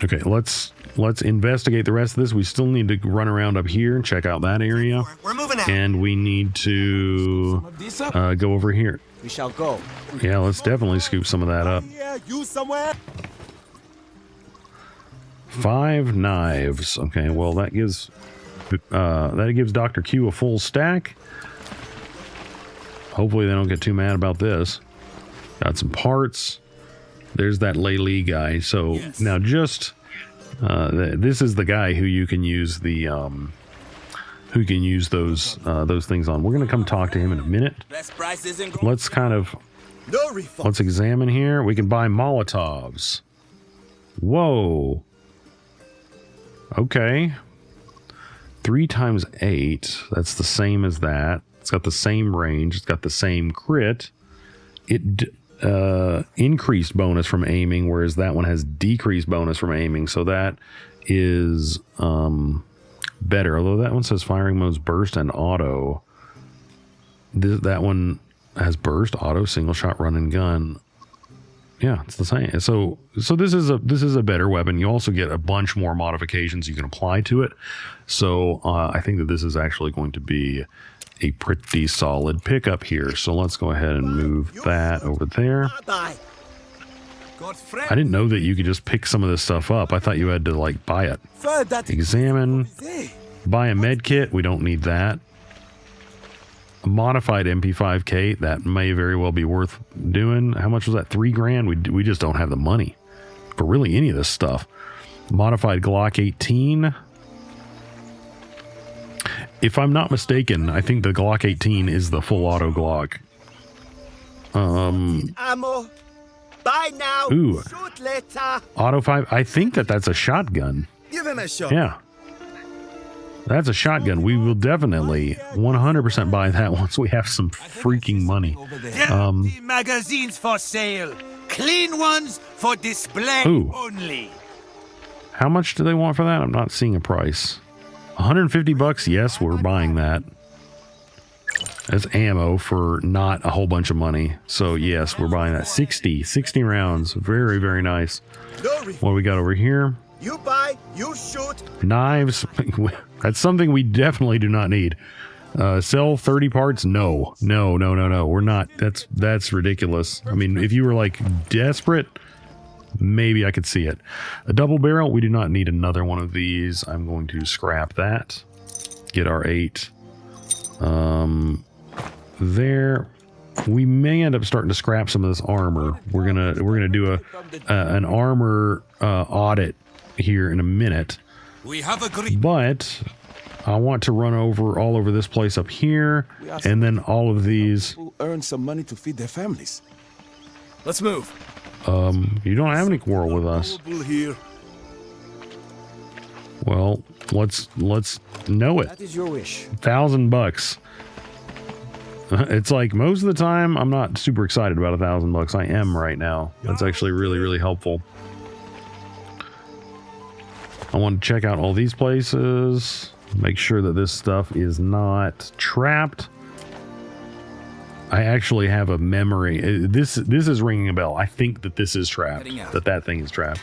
Okay, let's investigate the rest of this. We still need to run around up here and check out that area. We're moving out. And we need to go over here. We shall go. Yeah, let's definitely scoop some of that up. Yeah, you somewhere? 5 knives. Okay, well that gives Dr. Q a full stack. Hopefully they don't get too mad about this. Got some parts. There's that Lalee guy. So now just this is the guy who you can use the those things on. We're gonna come talk to him in a minute. Best prices in Let's kind of no refund. let's examine here. We can buy Molotovs. Whoa. Okay. 3 times 8. That's the same as that. It's got the same range. It's got the same crit. It increased bonus from aiming, whereas that one has decreased bonus from aiming. So that is better. Although that one says firing modes burst and auto. That one has burst, auto, single shot, run and gun. Yeah, it's the same. So this is a better weapon. You also get a bunch more modifications you can apply to it. So I think that this is actually going to be a pretty solid pickup here. So let's go ahead and move that over there. Bye. I didn't know that you could just pick some of this stuff up. I thought you had to like buy it. Examine, buy a med kit. We don't need that. A modified MP5K, that may very well be worth doing. How much was that? $3 grand? We just don't have the money for really any of this stuff. Modified Glock 18. If I'm not mistaken, I think the Glock 18 is the full auto Glock. Ammo. Buy now. Ooh. Shoot later. Auto 5. I think that's a shotgun. Give him a shot. Yeah. That's a shotgun. We will definitely 100% buy that once we have some freaking money. Empty magazines for sale. Clean ones for display Ooh. only. How much do they want for that? I'm not seeing a price. 150 bucks. Yes, we're buying that. That's ammo for not a whole bunch of money. So yes, we're buying that. 60 rounds. Very, very nice. What do we got over here? You buy, you shoot. Knives. That's something we definitely do not need. Sell 30 parts? No. We're not. That's ridiculous. I mean, if you were like desperate, maybe I could see it. A double barrel, we do not need another one of these. I'm going to scrap that. Get our 8. There. We may end up starting to scrap some of this armor. We're gonna do an armor audit here in a minute. We have agreed. But I want to run all over this place up here, and then all of these. Who earn some money to feed their families. Let's move. You don't have any quarrel with us. Here. Well, let's know it. That is your wish. $1,000. It's like most of the time I'm not super excited about $1,000. I am right now. That's actually really helpful. I want to check out all these places. Make sure that this stuff is not trapped. I actually have a memory. This is ringing a bell. I think that this is trapped. That thing is trapped.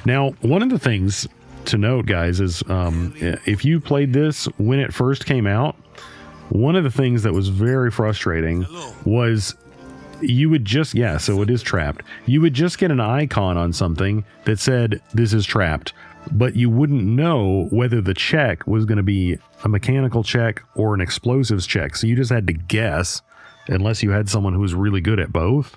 Now, one of the things to note, guys, is if you played this when it first came out, one of the things that was very frustrating was you would just, so it is trapped. You would just get an icon on something that said this is trapped, but you wouldn't know whether the check was going to be a mechanical check or an explosives check. So you just had to guess unless you had someone who was really good at both.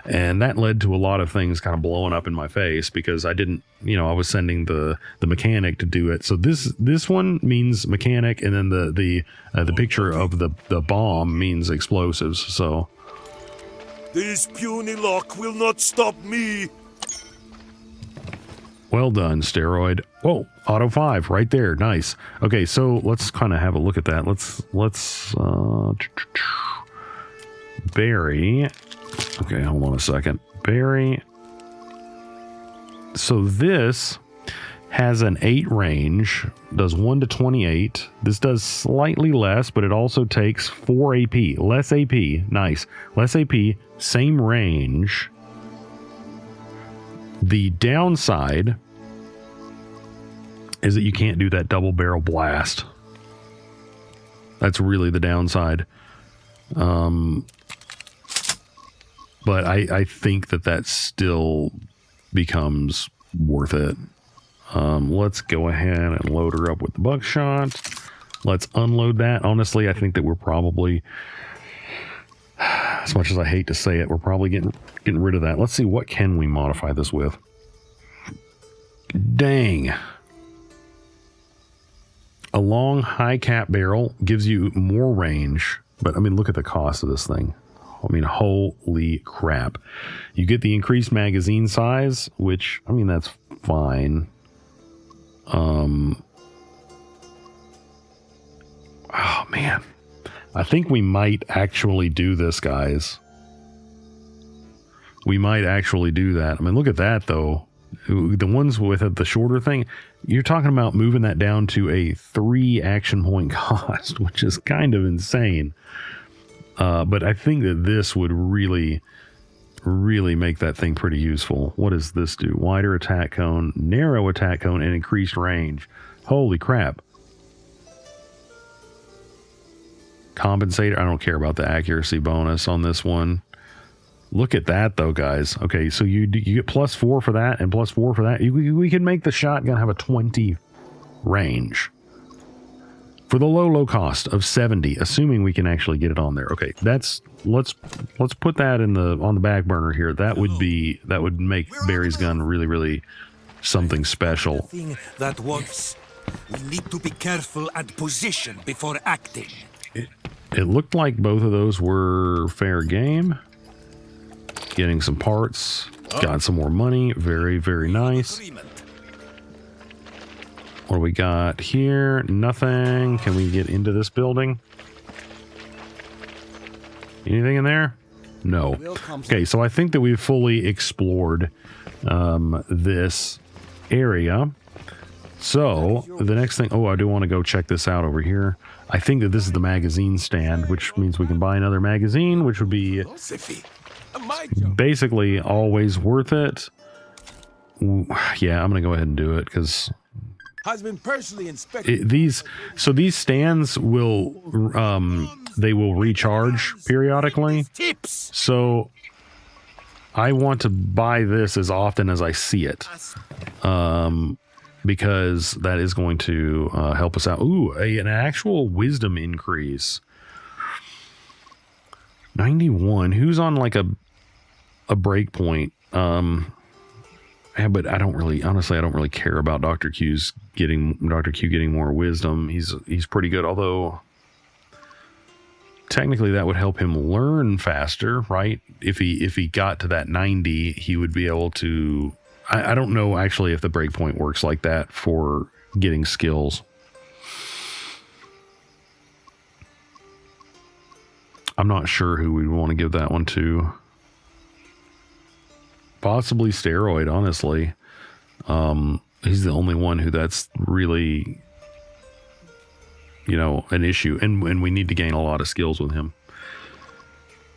And that led to a lot of things kind of blowing up in my face because I didn't, I was sending the mechanic to do it. So this one means mechanic, and then the picture of the bomb means explosives. So This puny lock will not stop me. well done, Steroid. Whoa, Auto 5 right there. Nice. Okay, so let's kind of have a look at that. Let's Barry. Okay, hold on a second. Barry. So this has an 8 range, does 1 to 28. This does slightly less, but it also takes 4 AP. Less AP. Nice. Less AP, same range. The downside is that you can't do that double barrel blast. That's really the downside. But I think that still becomes worth it. Let's go ahead and load her up with the buckshot. Let's unload that. Honestly, I think that we're probably, as much as I hate to say it, we're probably getting rid of that. Let's see, what can we modify this with? Dang. A long high cap barrel gives you more range. But I mean, look at the cost of this thing. I mean, holy crap. You get the increased magazine size, which, I mean, that's fine. Oh, man. I think we might actually do this, guys. We might actually do that. I mean, look at that, though. The ones with the shorter thing, you're talking about moving that down to a 3 action point cost, which is kind of insane. But I think that this would really make that thing pretty useful. What does this do? Wider attack cone, narrow attack cone, and increased range. Holy crap. Compensator. I don't care about the accuracy bonus on this one. Look at that, though, guys. Okay, so you get +4 for that and +4 for that. We can make the shotgun have a 20 range. For the low cost of 70, assuming we can actually get it on there. Okay, let's put that on the back burner here. That would make Barry's gun really something special. That works. We need to be careful and position before acting. It looked like both of those were fair game. Getting some parts, got some more money. Very nice. What do we got here? Nothing. Can we get into this building? Anything in there? No. Okay, so I think that we've fully explored this area. So the next thing, I do want to go check this out over here. I think that this is the magazine stand, which means we can buy another magazine, which would be basically always worth it. Yeah, I'm going to go ahead and do it because has been personally inspected. these stands will they will recharge periodically. Tips. So I want to buy this as often as I see it, because that is going to help us out. Ooh, an actual wisdom increase. 91. Who's on like a break point? Yeah, but I don't really care about Dr. Q getting more wisdom. He's pretty good, although technically that would help him learn faster, right? If he got to that 90, he would be able to. I don't know actually if the breakpoint works like that for getting skills. I'm not sure who we'd want to give that one to. Possibly Steroid, honestly. He's the only one who that's really, an issue. And we need to gain a lot of skills with him.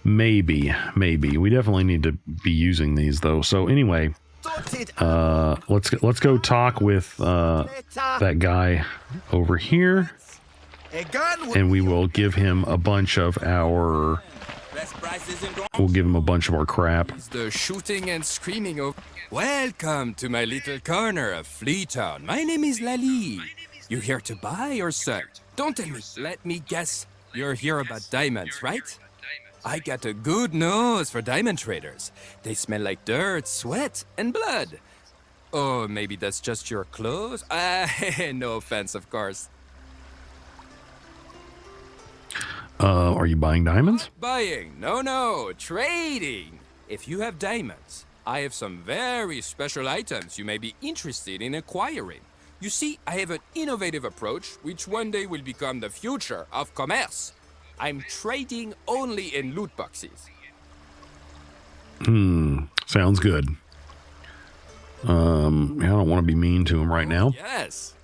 Maybe. We definitely need to be using these, though. So anyway, let's go talk with that guy over here. And we will give him a bunch of our... We'll give him a bunch of our crap. The shooting and screaming of... Welcome to my little corner of Fleatown. My name is Lalee. You here to buy or sell? Don't tell me. Let me guess. You're here about diamonds, right? I got a good nose for diamond traders. They smell like dirt, sweat, and blood. Oh, maybe that's just your clothes? No offense, of course. Are you buying diamonds? Buying. No, trading. If you have diamonds, I have some very special items you may be interested in acquiring. You see, I have an innovative approach which one day will become the future of commerce. I'm trading only in loot boxes. Sounds good. I don't want to be mean to him right now. Yes.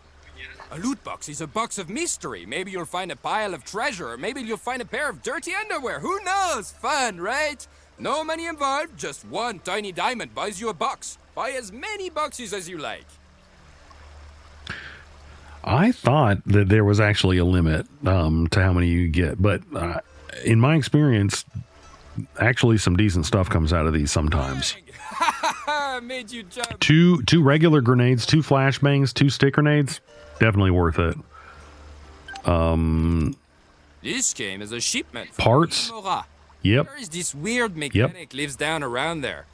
A loot box is a box of mystery. Maybe you'll find a pile of treasure, or maybe you'll find a pair of dirty underwear. Who knows? Fun, right? No money involved, just one tiny diamond buys you a box. Buy as many boxes as you like. I thought that there was actually a limit to how many you get, but in my experience, actually some decent stuff comes out of these sometimes. Made you jump. Two regular grenades, 2 flashbangs, 2 stick grenades. Definitely worth it. This game is a shipment. Parts? Yep. There is this weird mechanic lives down around there.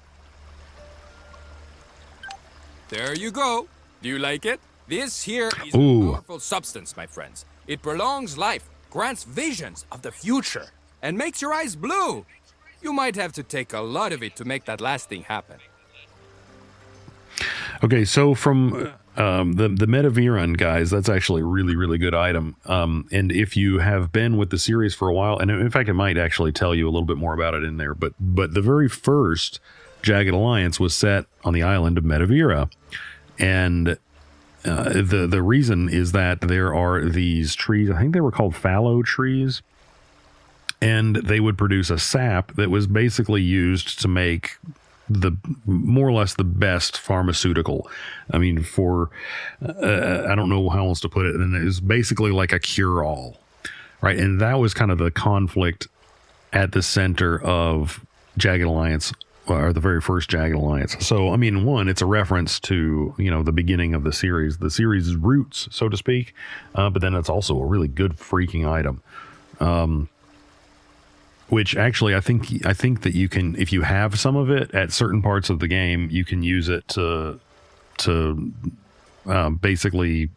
There you go. Do you like it? This here is a powerful substance, my friends. It prolongs life, grants visions of the future, and makes your eyes blue. You might have to take a lot of it to make that last thing happen. Okay, so from the Metaviron, guys, that's actually a really, really good item. And if you have been with the series for a while, and in fact, I might actually tell you a little bit more about it in there, but the very first Jagged Alliance was set on the island of Metavira. And the reason is that there are these trees, I think they were called fallow trees, and they would produce a sap that was basically used to make the more or less the best pharmaceutical. I mean, for I don't know how else to put it, and it was basically like a cure-all, right? And that was kind of the conflict at the center of Jagged Alliance, or the very first Jagged Alliance. So I mean, one, it's a reference to the beginning of the series' roots, so to speak, but then it's also a really good freaking item. Which actually, I think that you can, if you have some of it at certain parts of the game, you can use it to basically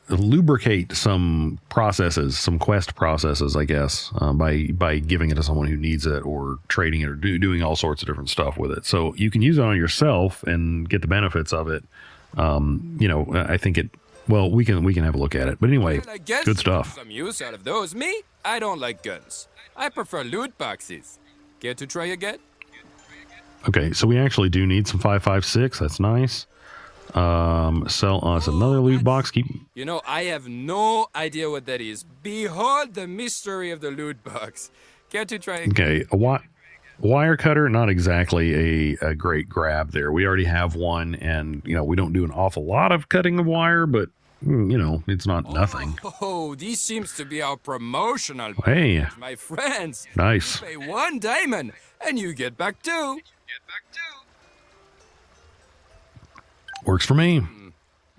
lubricate some processes, some quest processes, I guess, by giving it to someone who needs it, or trading it, or doing all sorts of different stuff with it. So you can use it on yourself and get the benefits of it. I think it. Well, we can have a look at it. But anyway, good stuff. Some use out of those. Me, I don't like guns. I prefer loot boxes. Care to try again? Okay, so we actually do need some 5.56. That's nice. Sell us another loot box. I have no idea what that is. Behold the mystery of the loot box. Care to try again? Okay, Wire cutter, not exactly a great grab there. We already have one, and we don't do an awful lot of cutting of wire, but it's not nothing. Oh, this seems to be our promotional Hey, package, my friends. nice. You pay 1 diamond, and you get back 2. Works for me.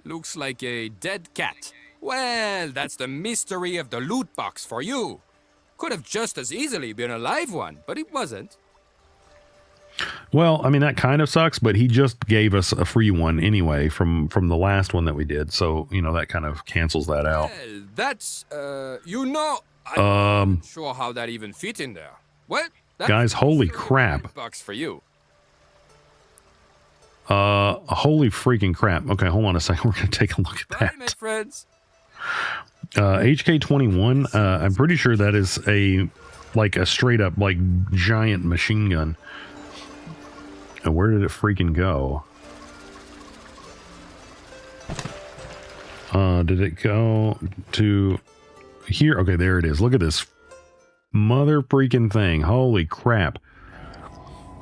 Looks like a dead cat. Well, that's the mystery of the loot box for you. Could have just as easily been a live one, but it wasn't. Well, I mean, that kind of sucks, but he just gave us a free one anyway from the last one that we did. So, that kind of cancels that out. Well, that's, I'm not sure how that even fit in there. Well, that's guys, holy sure a crap. loot box for you. Holy freaking crap. Okay, hold on a second. We're going to take a look at Bye, my that. friends. HK-21, I'm pretty sure that is a straight up, giant machine gun. And where did it freaking go? Did it go to here? Okay, there it is. Look at this mother freaking thing. Holy crap.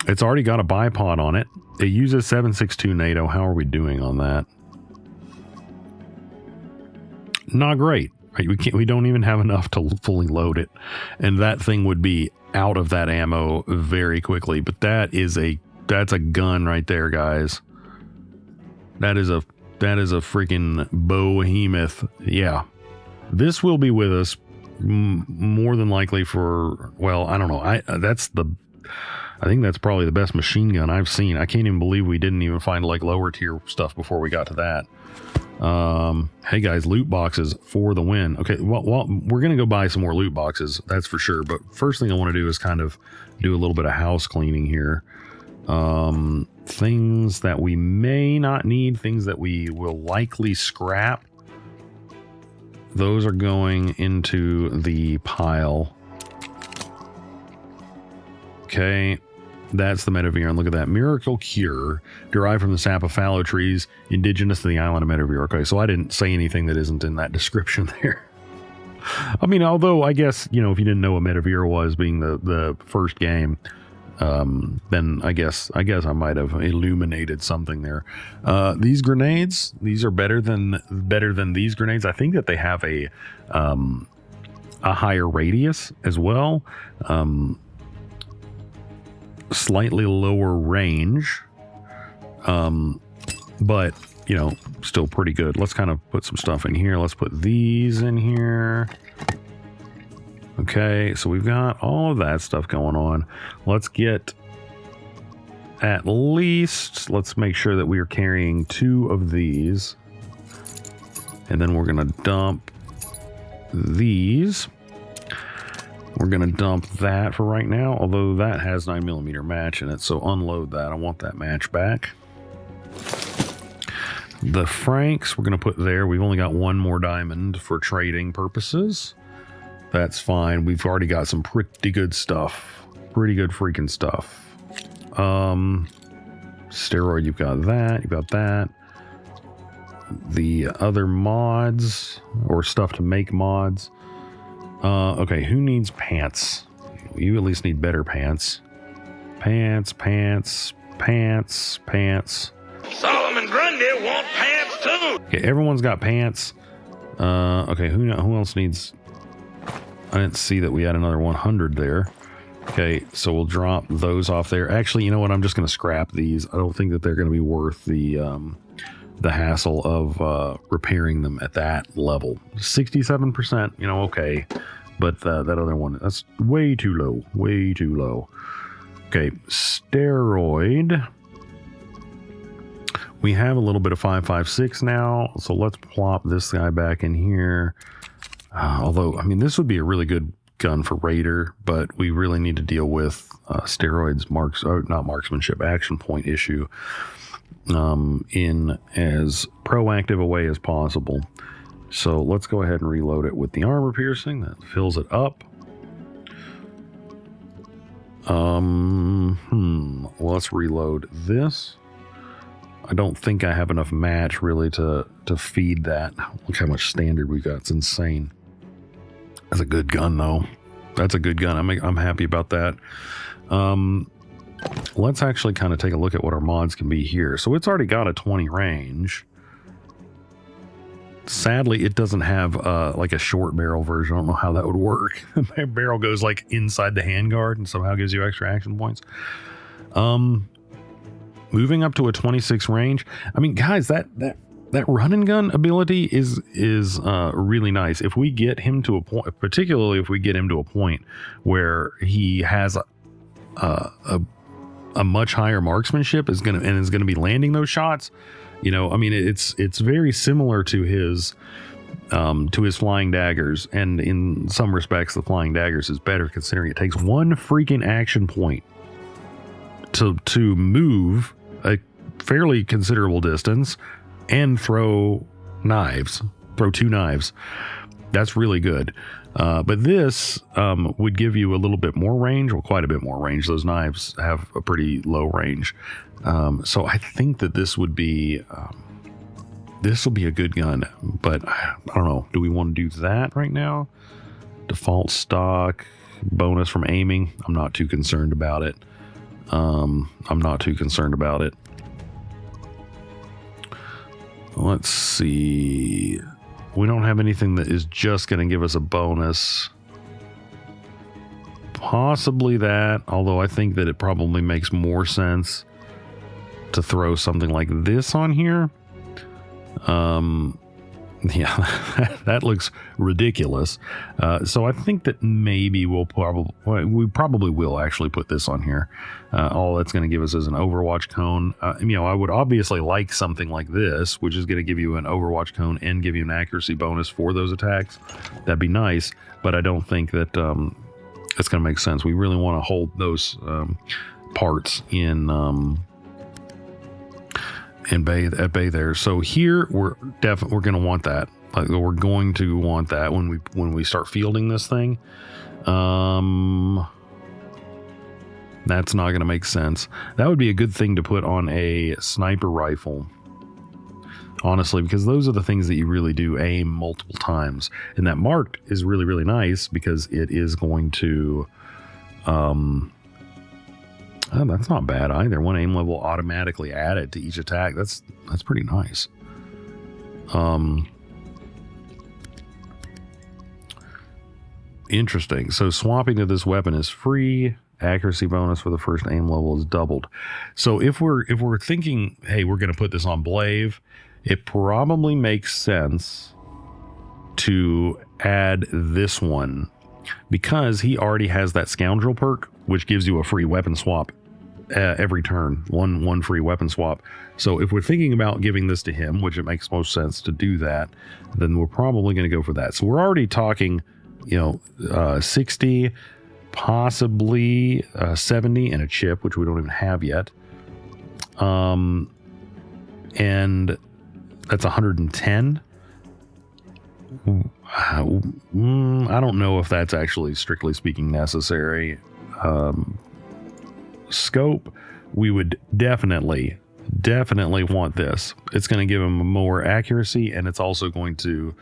It's already got a bipod on it. It uses 7.62 NATO. How are we doing on that? Not great. Right? We don't even have enough to fully load it. And that thing would be out of that ammo very quickly. But that's a gun right there, guys. That is a freaking behemoth. Yeah. This will be with us more than likely for, well, I don't know. I think that's probably the best machine gun I've seen. I can't even believe we didn't even find lower tier stuff before we got to that. Hey guys, loot boxes for the win. Okay, well, we're gonna go buy some more loot boxes, that's for sure. But first thing I want to do is kind of do a little bit of house cleaning here. Things that we may not need, things that we will likely scrap. Those are going into the pile. Okay. That's the Medivir, and look at that. Miracle Cure, derived from the sap of fallow trees, indigenous to the island of Medivir. Okay, so I didn't say anything that isn't in that description there. I mean, although I guess, if you didn't know what Medivir was, being the first game, then I guess I might have illuminated something there. These grenades, these are better than these grenades. I think that they have a higher radius as well. Slightly lower range, but still pretty good. Let's kind of put some stuff in here. Let's put these in here. Okay, so we've got all of that stuff going on. Let's get at least, let's make sure that we are carrying 2 of these, and then we're gonna dump these. We're going to dump that for right now, although that has 9mm match in it, so unload that. I want that match back. The Franks we're going to put there. We've only got 1 more diamond for trading purposes. That's fine. We've already got some pretty good stuff. Pretty good freaking stuff. Steroid, you've got that. You've got that. The other mods, or stuff to make mods. Okay, who needs pants? You at least need better pants. Pants. Solomon Grundy want pants too. Okay, everyone's got pants. Okay, who else needs? I didn't see that we had another 100 there. Okay, so we'll drop those off there. Actually, you know what? I'm just going to scrap these. I don't think that they're going to be worth the hassle of repairing them at that level. 67%, okay. But that other one, that's way too low. Way too low. Okay, steroid. We have a little bit of 5.56 now, so let's plop this guy back in here. Although, I mean, this would be a really good gun for Raider, but we really need to deal with steroids, not marksmanship, action point issue in as proactive a way as possible. So let's go ahead and reload it with the armor piercing. That fills it up. Let's reload this. I don't think I have enough match really to feed that. Look how much standard we got. It's insane. That's a good gun though. That's a good gun. I'm happy about that. Let's actually kind of take a look at what our mods can be here. So it's already got a 20 range. Sadly, it doesn't have like a short barrel version. I don't know how that would work. The barrel goes like inside the handguard and somehow gives you extra action points. Moving up to a 26 range. I mean, guys, that run and gun ability is really nice. If we get him to a point, particularly if we get him to a point where he has a much higher marksmanship, is gonna be landing those shots. You know, I mean, it's very similar to his flying daggers, and in some respects, the flying daggers is better, considering it takes one freaking action point to move a fairly considerable distance and throw two knives. That's really good. But this would give you a little bit more range, or quite a bit more range. Those knives have a pretty low range. So I think that this will be a good gun, but I don't know. Do we want to do that right now? Default stock, bonus from aiming. I'm not too concerned about it. Let's see. We don't have anything that is just going to give us a bonus. Possibly that, although I think that it probably makes more sense to throw something like this on here. Yeah, that looks ridiculous. So I think that maybe we probably will actually put this on here. All that's going to give us is an Overwatch cone. You know, I would obviously like something like this, which is going to give you an Overwatch cone and give you an accuracy bonus for those attacks. That'd be nice, but I don't think that it's going to make sense. We really want to hold those parts at bay there. So here we're going to want that. We're going to want that when we start fielding this thing. That's not going to make sense. That would be a good thing to put on a sniper rifle, honestly, because those are the things that you really do aim multiple times. And that marked is really, really nice because it is going to oh, that's not bad either. One aim level automatically added to each attack. That's pretty nice. Interesting. So swapping to this weapon is free. Accuracy bonus for the first aim level is doubled. So if we're thinking, hey, we're going to put this on Blaive, it probably makes sense to add this one because he already has that Scoundrel perk, which gives you a free weapon swap every turn, one free weapon swap. So if we're thinking about giving this to him, which it makes most sense to do that, then we're probably going to go for that. So we're already talking, 60, possibly 70 and a chip, which we don't even have yet. And that's 110. I don't know if that's actually, strictly speaking, necessary. Scope, we would definitely want this. It's going to give him more accuracy, and it's also going to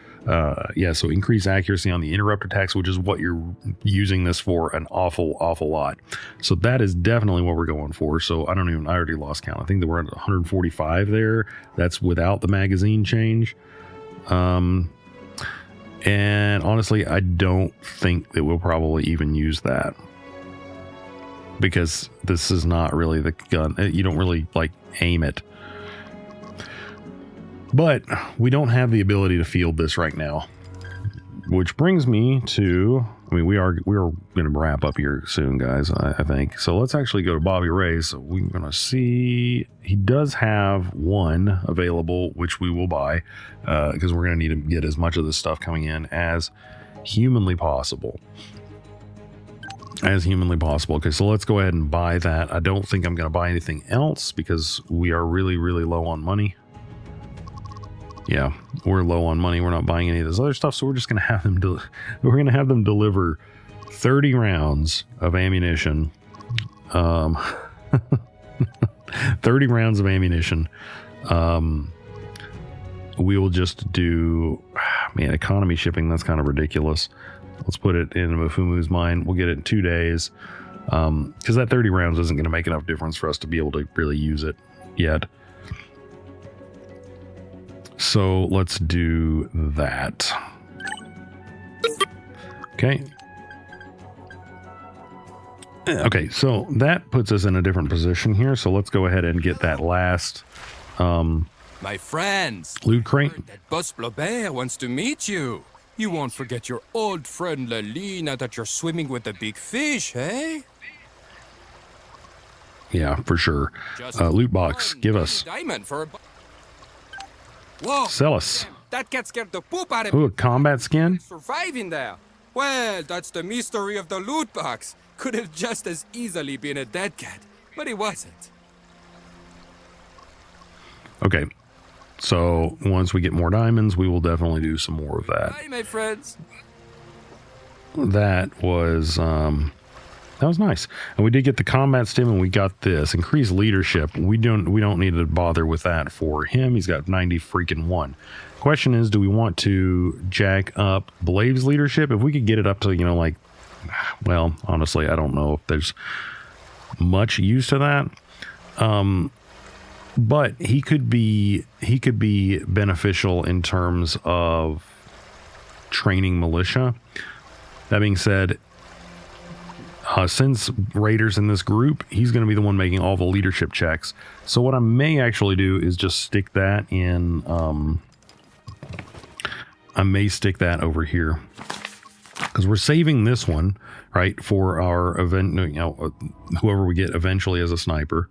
so increase accuracy on the interrupt attacks, which is what you're using this for an awful lot. So that is definitely what we're going for. So I already lost count. I think that we're at 145 there. That's without the magazine change. And honestly, I don't think that we'll probably even use that, because this is not really the gun. You don't really aim it. But we don't have the ability to field this right now, which brings me to, we are going to wrap up here soon, guys, I think. So let's actually go to Bobby Ray. So we're going to see, he does have one available, which we will buy, because we're going to need to get as much of this stuff coming in as humanly possible. Okay, so let's go ahead and buy that. I don't think I'm going to buy anything else because we are really, really low on money. Yeah, we're low on money. We're not buying any of this other stuff, so we're just going to have them deliver 30 rounds of ammunition. 30 rounds of ammunition. We will just do, economy shipping. That's kind of ridiculous. Let's put it in Mufumu's mind. We'll get it in 2 days. Because that 30 rounds isn't going to make enough difference for us to be able to really use it yet. So let's do that. Okay. Okay, so that puts us in a different position here. So let's go ahead and get that last My friends, loot crate. that Boss Blobert wants to meet you. You won't forget your old friend Lalee now that you're swimming with the big fish, eh? Yeah, for sure. Loot box, give us. Diamond for a Whoa! Sell us. That cat scared the poop out of Ooh, me. a combat skin? Surviving there. Well, that's the mystery of the loot box. Could have just as easily been a dead cat, but it wasn't. Okay. So once we get more diamonds, we will definitely do some more of that. Hi, my friends. That was nice. And we did get the combat stim, and we got this increased leadership. We don't need to bother with that for him. He's got 90 freaking 1. Question is, do we want to jack up Blave's leadership? If we could get it up to, you know, like, well, honestly, I don't know if there's much use to that. But he could be beneficial in terms of training militia. That being said, since Raider's in this group, he's going to be the one making all the leadership checks. So what I may actually do is just stick that in. I may stick that over here because we're saving this one, right, for our event. You know, whoever we get eventually as a sniper.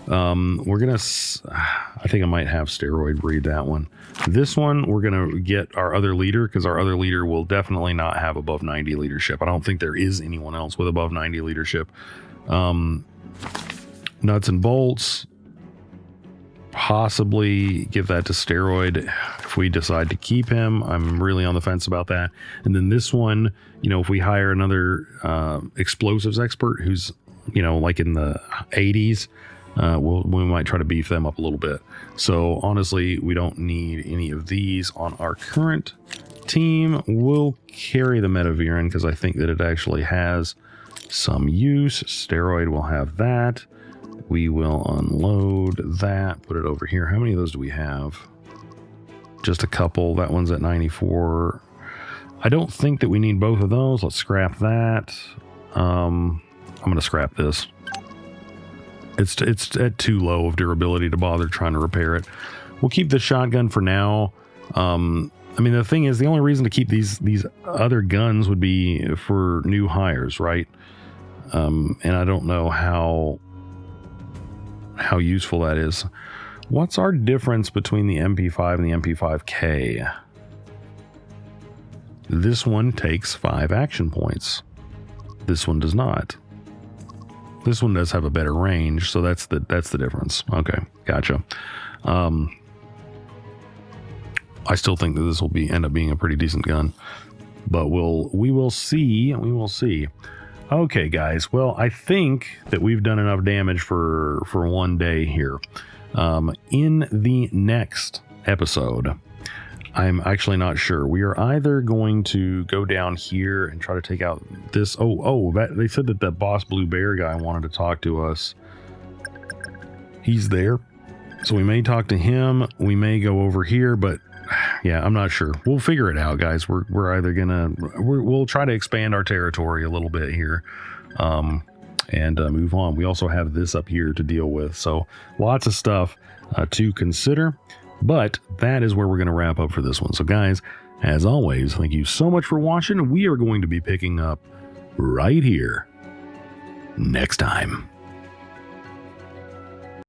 We're gonna. I think I might have Steroid breed that one. This one we're gonna get our other leader because our other leader will definitely not have above 90 leadership. I don't think there is anyone else with above 90 leadership. Nuts and bolts. Possibly give that to Steroid if we decide to keep him. I'm really on the fence about that. And then this one, you know, if we hire another explosives expert who's, you know, like in the 80s, we might try to beef them up a little bit. So honestly, we don't need any of these on our current team. We'll carry the Metavirin because I think that it actually has some use. Steroid will have that. We will unload that, put it over here. How many of those do we have? Just a couple. That one's at 94. I don't think that we need both of those. Let's scrap that. I'm going to scrap this. It's at too low of durability to bother trying to repair it. We'll keep the shotgun for now. I mean, the thing is, the only reason to keep these other guns would be for new hires, right? And I don't know how useful that is. What's our difference between the MP5 and the MP5K? This one takes 5 action points. This one does not. This one does have a better range, so that's the difference. Okay, gotcha. I still think that this will end up being a pretty decent gun, but we will see. We will see. Okay, guys. Well, I think that we've done enough damage for one day here. In the next episode, I'm actually not sure. We are either going to go down here and try to take out this. They said that the Boss Blue Bear guy wanted to talk to us. He's there. So we may talk to him. We may go over here, but yeah, I'm not sure. We'll figure it out, guys. We're either we'll try to expand our territory a little bit here, and move on. We also have this up here to deal with, so lots of stuff to consider. But that is where we're going to wrap up for this one. So, guys, as always, thank you so much for watching. We are going to be picking up right here next time.